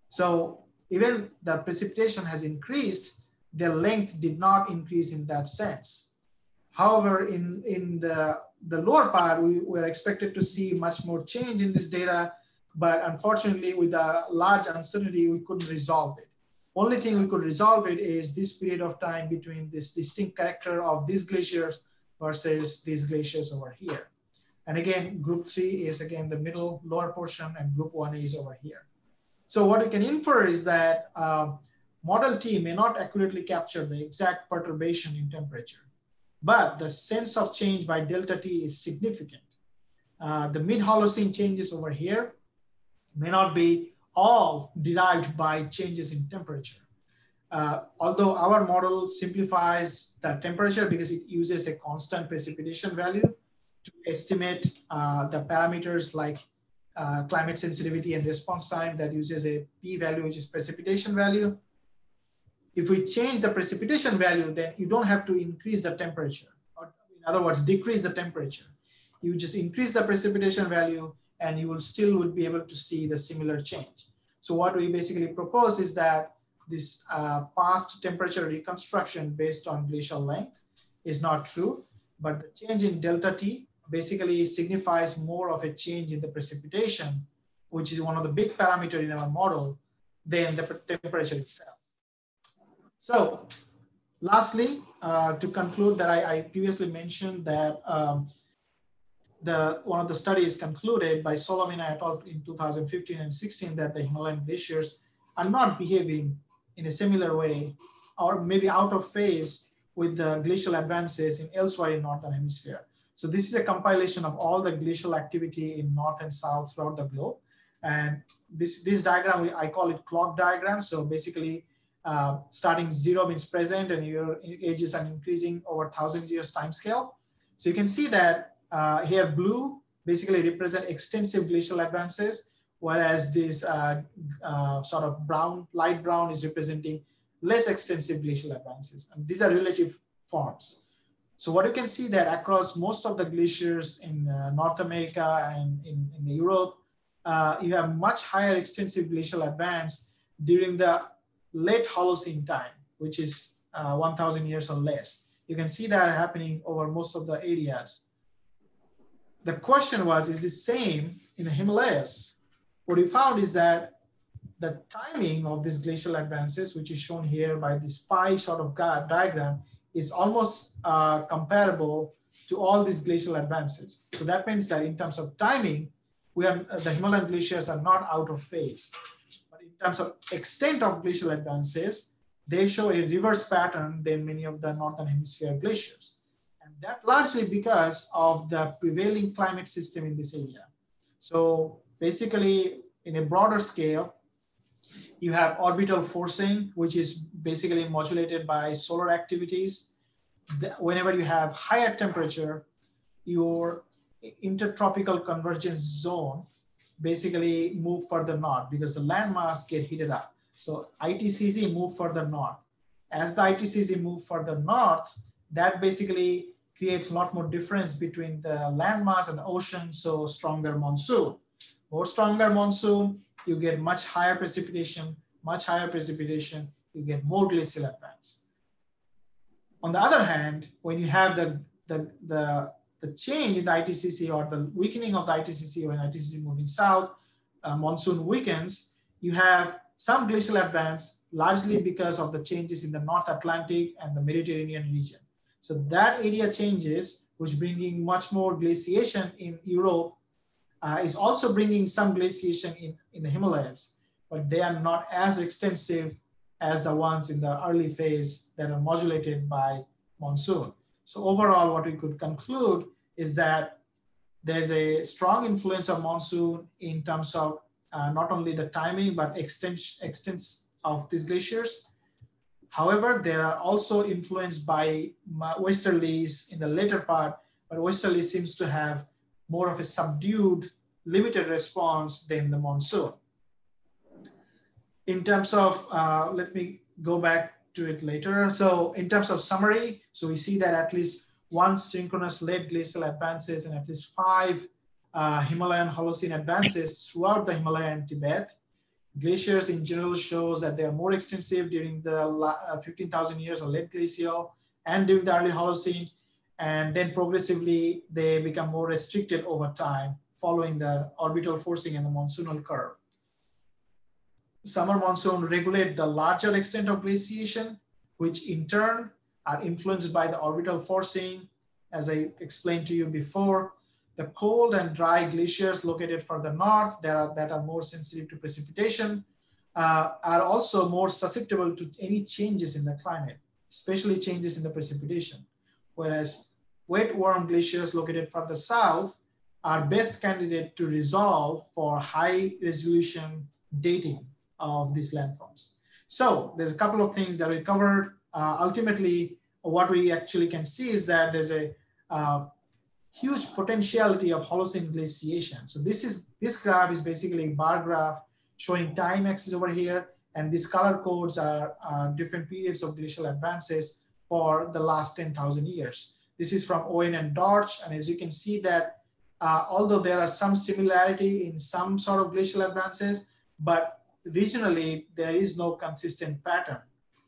So even the precipitation has increased, their length did not increase in that sense. However, in the lower part, we were expected to see much more change in this data, but unfortunately with a large uncertainty, we couldn't resolve it. Only thing we could resolve it is this period of time between this distinct character of these glaciers versus these glaciers over here. And again, group 3 is again the middle lower portion, and group 1A is over here. So what we can infer is that Model T may not accurately capture the exact perturbation in temperature, but the sense of change by delta T is significant. The mid-Holocene changes over here may not be all derived by changes in temperature. Although our model simplifies the temperature because it uses a constant precipitation value to estimate the parameters like climate sensitivity and response time, that uses a p-value, which is precipitation value. If we change the precipitation value, then you don't have to increase the temperature, or in other words, decrease the temperature. You just increase the precipitation value and you will still would be able to see the similar change. So what we basically propose is that this past temperature reconstruction based on glacial length is not true, but the change in delta T basically signifies more of a change in the precipitation, which is one of the big parameters in our model, than the temperature itself. So lastly, to conclude, that I previously mentioned that one of the studies concluded by Solomina et al. In 2015 and 16 that the Himalayan glaciers are not behaving in a similar way, or maybe out of phase with the glacial advances in elsewhere in Northern Hemisphere. So this is a compilation of all the glacial activity in North and South throughout the globe. And this diagram, I call it clock diagram. So basically starting 0 means present and your ages are increasing over 1,000 years time scale. So you can see that here blue basically represent extensive glacial advances, whereas this sort of brown, light brown is representing less extensive glacial advances. And these are relative forms. So what you can see that across most of the glaciers in North America and in Europe, you have much higher extensive glacial advance during the late Holocene time, which is 1,000 years or less. You can see that happening over most of the areas. The question was, is the same in the Himalayas? What we found is that the timing of these glacial advances, which is shown here by this pie sort of diagram, is almost comparable to all these glacial advances. So that means that in terms of timing, the Himalayan glaciers are not out of phase. But in terms of extent of glacial advances, they show a reverse pattern than many of the Northern Hemisphere glaciers. And that largely because of the prevailing climate system in this area. So basically, in a broader scale, you have orbital forcing, which is basically modulated by solar activities. Whenever you have higher temperature, your intertropical convergence zone basically move further north because the landmass get heated up. So ITCZ move further north. As the ITCZ move further north, that basically creates a lot more difference between the landmass and the ocean, so stronger monsoon. More stronger monsoon, you get much higher precipitation, you get more glacial advance. On the other hand, when you have the the change in the ITCC or the weakening of the ITCC when ITCC moving south, monsoon weakens, you have some glacial advance largely because of the changes in the North Atlantic and the Mediterranean region. So that area changes, which bringing much more glaciation in Europe, is also bringing some glaciation in the Himalayas, but they are not as extensive as the ones in the early phase that are modulated by monsoon. So overall, what we could conclude is that there's a strong influence of monsoon in terms of not only the timing, but extents of these glaciers. However, they are also influenced by westerlies in the later part, but westerly seems to have more of a subdued, limited response than the monsoon. In terms of, let me go back to it later. So in terms of summary, so we see that at least one synchronous late glacial advances and at least 5 Himalayan Holocene advances throughout the Himalaya and Tibet. Glaciers in general shows that they are more extensive during the 15,000 years of late glacial and during the early Holocene, and then progressively they become more restricted over time following the orbital forcing and the monsoonal curve. Summer monsoon regulate the larger extent of glaciation, which in turn are influenced by the orbital forcing. As I explained to you before, the cold and dry glaciers located further north that are more sensitive to precipitation are also more susceptible to any changes in the climate, especially changes in the precipitation. Whereas wet, warm glaciers located further south are best candidate to resolve for high resolution dating of these landforms. So there's a couple of things that we covered. Ultimately, what we actually can see is that there's a huge potentiality of Holocene glaciation. So this graph is basically a bar graph showing time axis over here, and these color codes are different periods of glacial advances for the last 10,000 years. This is from Owen and Dortch, and as you can see that although there are some similarity in some sort of glacial advances, but regionally there is no consistent pattern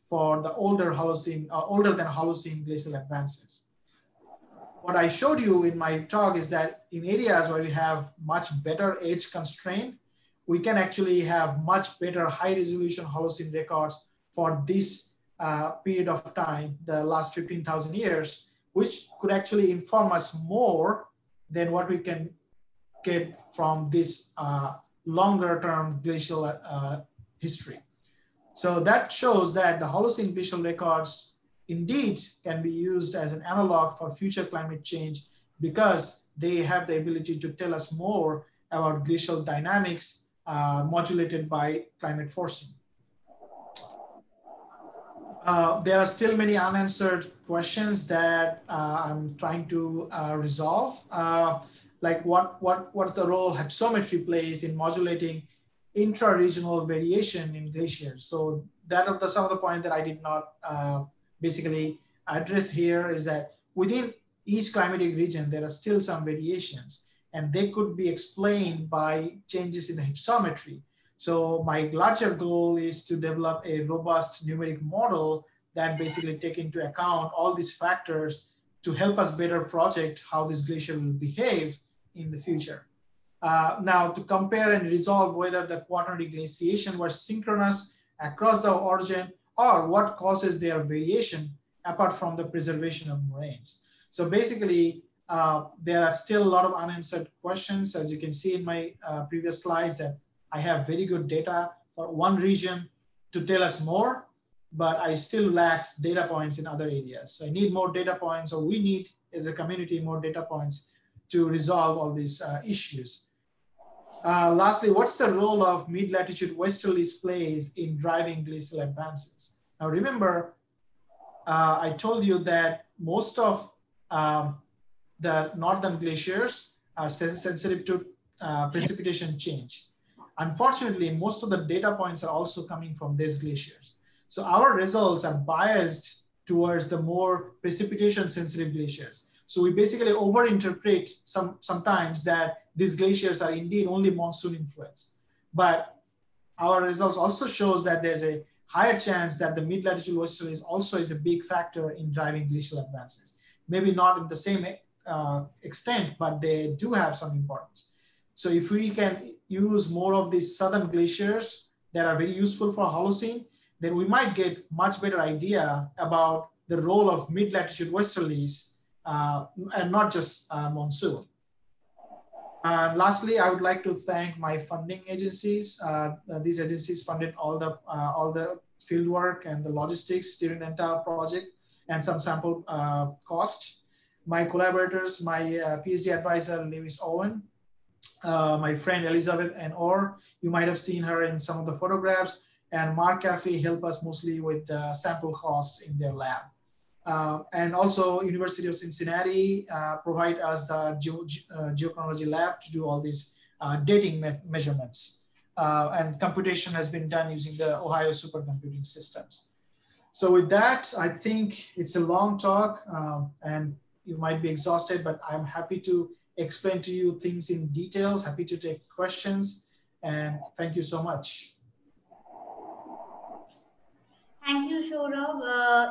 for the older Holocene, older than Holocene glacial advances. What I showed you in my talk is that in areas where we have much better age constraint, we can actually have much better high resolution Holocene records for this period of time, the last 15,000 years, which could actually inform us more than what we can get from this longer term glacial history. So that shows that the Holocene glacial records indeed can be used as an analog for future climate change because they have the ability to tell us more about glacial dynamics modulated by climate forcing. There are still many unanswered questions that I'm trying to resolve, like what the role hypsometry plays in modulating intra-regional variation in glaciers. So that are some of the points that I did not basically address here is that within each climatic region, there are still some variations, and they could be explained by changes in the hypsometry. So my larger goal is to develop a robust numeric model that basically take into account all these factors to help us better project how this glacier will behave in the future. Now to compare and resolve whether the quaternary glaciation was synchronous across the origin or what causes their variation apart from the preservation of moraines. So basically, there are still a lot of unanswered questions. As you can see in my previous slides that I have very good data for one region to tell us more, but I still lack data points in other areas. So I need more data points, or we need as a community more data points to resolve all these issues. Lastly, what's the role of mid-latitude westerlies plays in driving glacial advances? Now remember, I told you that most of the northern glaciers are sensitive to precipitation change. Unfortunately, most of the data points are also coming from these glaciers. So our results are biased towards the more precipitation sensitive glaciers. So we basically overinterpret sometimes that these glaciers are indeed only monsoon influenced. But our results also shows that there's a higher chance that the mid-latitude westerlies also is a big factor in driving glacial advances. Maybe not in the same extent, but they do have some importance. So if we can use more of these southern glaciers that are very useful for Holocene, then we might get much better idea about the role of mid-latitude westerlies and not just monsoon. And lastly, I would like to thank my funding agencies. These agencies funded all the field work and the logistics during the entire project and some sample cost. My collaborators, my PhD advisor, Lewis Owen, my friend Elizabeth and Orr, you might have seen her in some of the photographs, and Mark Caffey helped us mostly with the sample costs in their lab. And also University of Cincinnati provide us the geochronology lab to do all these dating measurements. And computation has been done using the Ohio supercomputing systems. So with that, I think it's a long talk and you might be exhausted, but I'm happy to explain to you things in details, happy to take questions, and thank you so much. Thank you, Saurabh.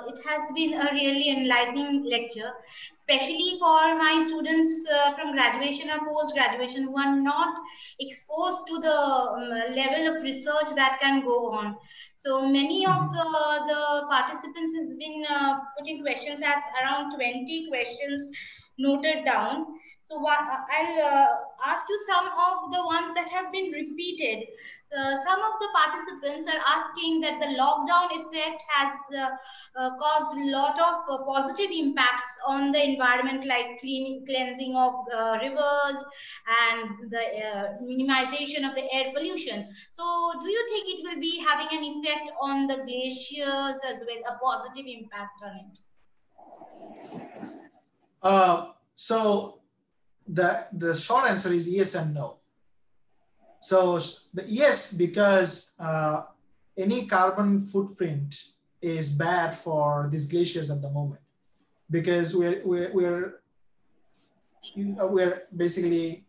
It has been a really enlightening lecture, especially for my students from graduation or post-graduation who are not exposed to the level of research that can go on. So many of the participants has been putting questions at around 20 questions noted down. So I'll ask you some of the ones that have been repeated. Some of the participants are asking that the lockdown effect has caused a lot of positive impacts on the environment, like cleansing of rivers and the minimization of the air pollution. So do you think it will be having an effect on the glaciers as well, a positive impact on it? So the short answer is yes and no. So the yes, because any carbon footprint is bad for these glaciers at the moment, because we're basically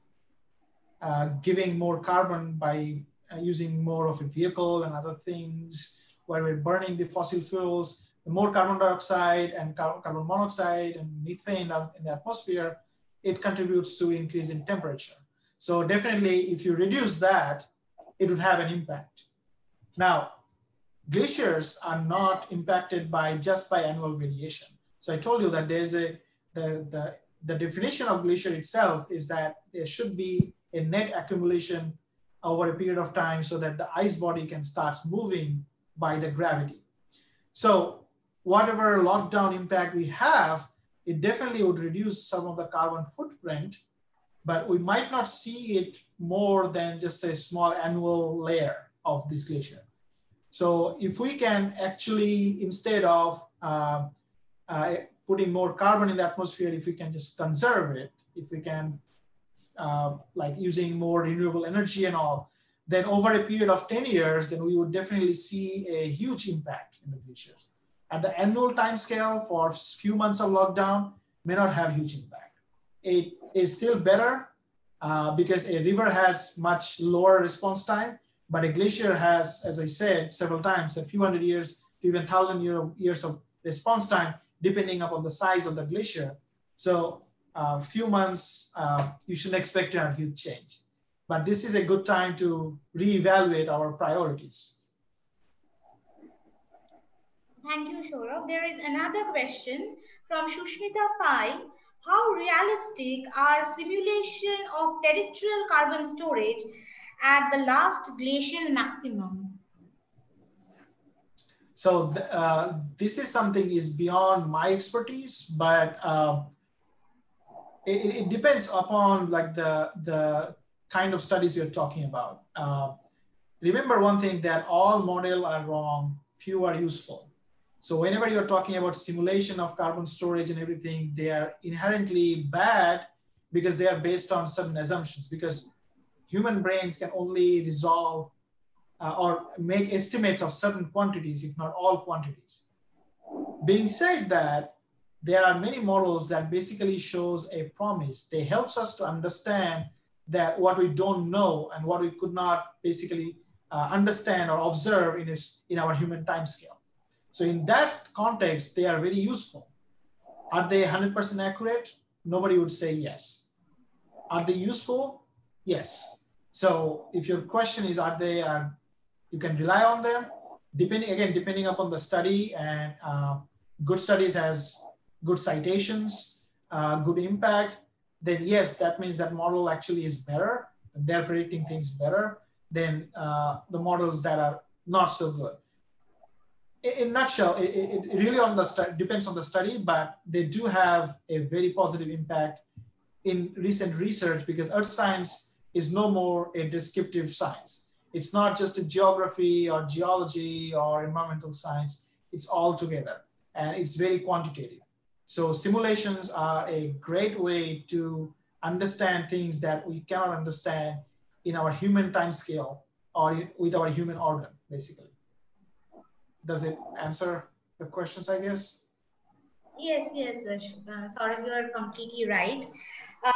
giving more carbon by using more of a vehicle and other things, where we're burning the fossil fuels. The more carbon dioxide and carbon monoxide and methane are in the atmosphere, it contributes to increase in temperature. So definitely, if you reduce that, it would have an impact. Now, glaciers are not impacted by just by annual variation. So I told you that there's the definition of glacier itself is that there should be a net accumulation over a period of time so that the ice body can start moving by the gravity. So whatever lockdown impact we have, it definitely would reduce some of the carbon footprint, but we might not see it more than just a small annual layer of this glacier. So if we can actually, instead of putting more carbon in the atmosphere, if we can just conserve it, if we can, like using more renewable energy and all, then over a period of 10 years, then we would definitely see a huge impact in the glaciers. At the annual time scale for a few months of lockdown may not have huge impact. It is still better because a river has much lower response time, but a glacier has, as I said several times, a few hundred years to even 1,000 years of response time, depending upon the size of the glacier. So a few months, you shouldn't expect to have huge change. But this is a good time to reevaluate our priorities. Thank you, Saurabh. There is another question from Shushmita Pai. How realistic are simulation of terrestrial carbon storage at the last glacial maximum? So this is something is beyond my expertise, but it depends upon like the kind of studies you're talking about. Remember one thing, that all models are wrong, few are useful. So whenever you're talking about simulation of carbon storage and everything, they are inherently bad because they are based on certain assumptions, because human brains can only resolve or make estimates of certain quantities, if not all quantities. Being said that, there are many models that basically shows a promise. They helps us to understand that what we don't know and what we could not basically understand or observe in our human timescale. So in that context, they are very useful. Are they 100% accurate? nobody would say yes. Are they useful? Yes. So if your question is, you can rely on them, depending upon the study, and good studies has good citations, good impact, then yes, that means that model actually is better. They're predicting things better than the models that are not so good. In a nutshell, it really depends on the study, but they do have a very positive impact in recent research, because earth science is no more a descriptive science. It's not just a geography or geology or environmental science. It's all together, and it's very quantitative. So simulations are a great way to understand things that we cannot understand in our human time scale or with our human organ, basically. Does it answer the questions, I guess? Yes, yes, Saurabh, you are completely right.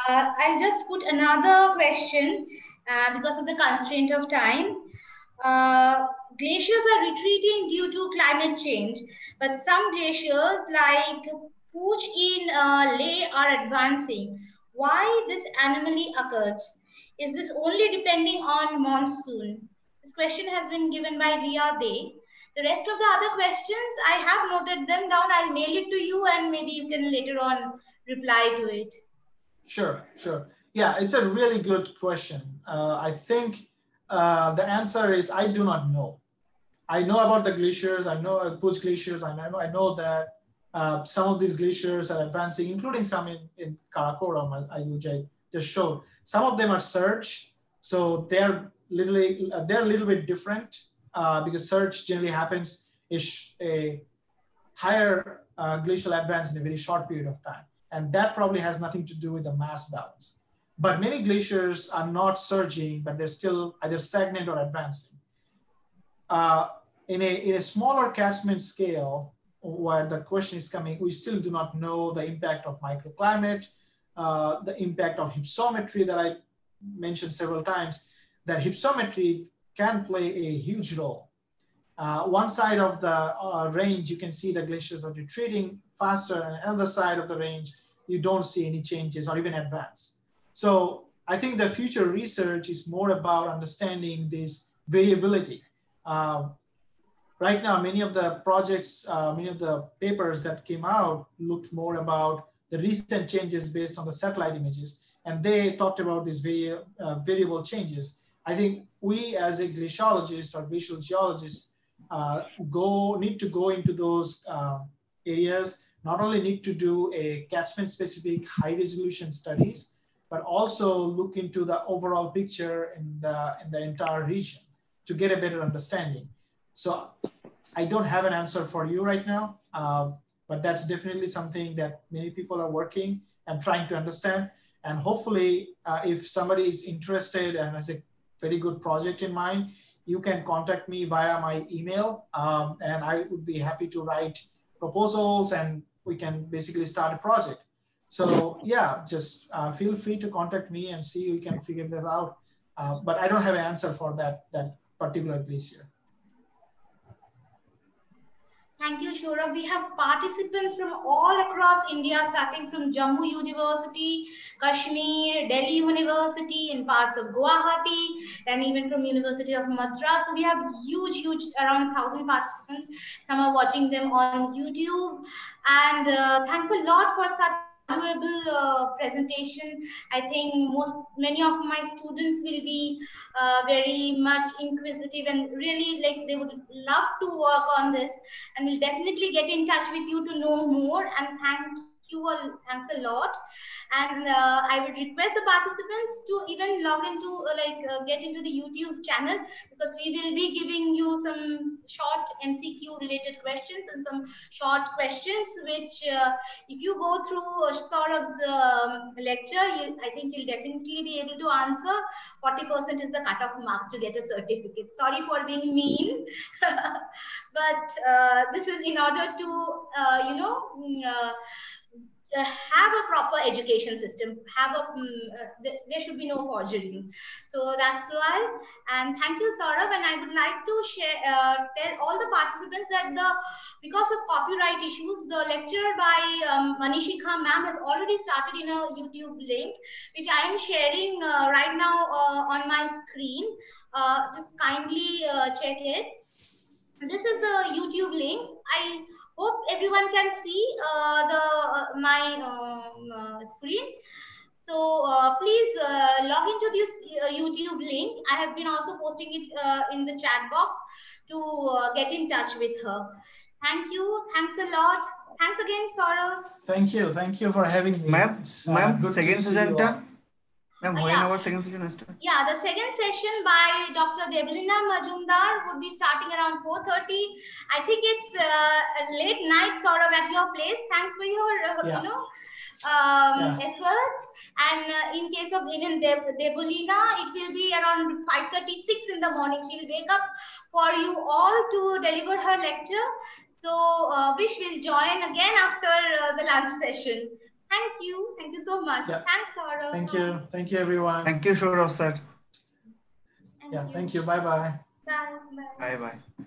I'll just put another question because of the constraint of time. Glaciers are retreating due to climate change, but some glaciers like Pooch in Leh are advancing. Why this anomaly occurs? Is this only depending on monsoon? This question has been given by Ria Day. The rest of the other questions, I have noted them down. I'll mail it to you and maybe you can later on reply to it. Sure, sure. Yeah, it's a really good question. I think the answer is I do not know. I know about the glaciers. I know Pooch glaciers. I know that some of these glaciers are advancing, including some in Karakoram, which I just showed. Some of them are surge, so they're a little bit different because surge generally happens is a higher glacial advance in a very short period of time. And that probably has nothing to do with the mass balance. But many glaciers are not surging, but they're still either stagnant or advancing. In a smaller catchment scale, where the question is coming, we still do not know the impact of microclimate, the impact of hypsometry that I mentioned several times, that hypsometry can play a huge role. One side of the range, you can see the glaciers are retreating faster, and on the other side of the range, you don't see any changes or even advance. So I think the future research is more about understanding this variability. Right now, many of the projects, many of the papers that came out looked more about the recent changes based on the satellite images, and they talked about these variable changes. I think we as a glaciologist or glacial geologist need to go into those areas, not only need to do a catchment specific high resolution studies, but also look into the overall picture in the entire region to get a better understanding. So I don't have an answer for you right now, but that's definitely something that many people are working and trying to understand. And hopefully, if somebody is interested and has a very good project in mind, you can contact me via my email, and I would be happy to write proposals, and we can basically start a project. So yeah, just feel free to contact me and see if we can figure that out. But I don't have an answer for that particular glacier. Thank you, Shora. We have participants from all across India, starting from Jammu University, Kashmir, Delhi University, in parts of Guwahati, and even from University of Madras. So we have huge, around 1,000 participants. Some are watching them on YouTube. And thanks a lot for such valuable presentation. I think many of my students will be very much inquisitive and really they would love to work on this, and will definitely get in touch with you to know more. And thanks a lot. And I would request the participants to even log into get into the YouTube channel, because we will be giving you some short MCQ related questions and some short questions which if you go through Saurav's lecture, I think you'll definitely be able to answer. 40% is the cutoff marks to get a certificate. Sorry for being mean, but this is in order to have a proper education system, there should be no forgery. So that's why. And thank you, Saurabh. And I would like to tell all the participants that because of copyright issues, the lecture by Manishika ma'am has already started in a YouTube link, which I am sharing right now on my screen. Just kindly check it. This is the YouTube link. I hope everyone can see my screen. So please log into this YouTube link. I have been also posting it in the chat box to get in touch with her. Thank you. Thanks a lot. Thanks again, Saurav. Thank you. Thank you for having me. Ma'am, Good second to see session you all. Ma'am, when Yeah. our second session is start? Yeah, the second session by Dr. Deblina Majumdar would be starting around 4:30. I think it's late night sort of at your place. Thanks for your, efforts. And in case of even Debolina, it will be around 5:36 in the morning. She will wake up for you all to deliver her lecture. So Vish will join again after the lunch session. Thank you. Thank you so much. Yeah. Thanks, Saurav. Thank you. Thank you, everyone. Thank you, Saurav sir. Thank you. Bye-bye. Bye. Bye. Bye bye.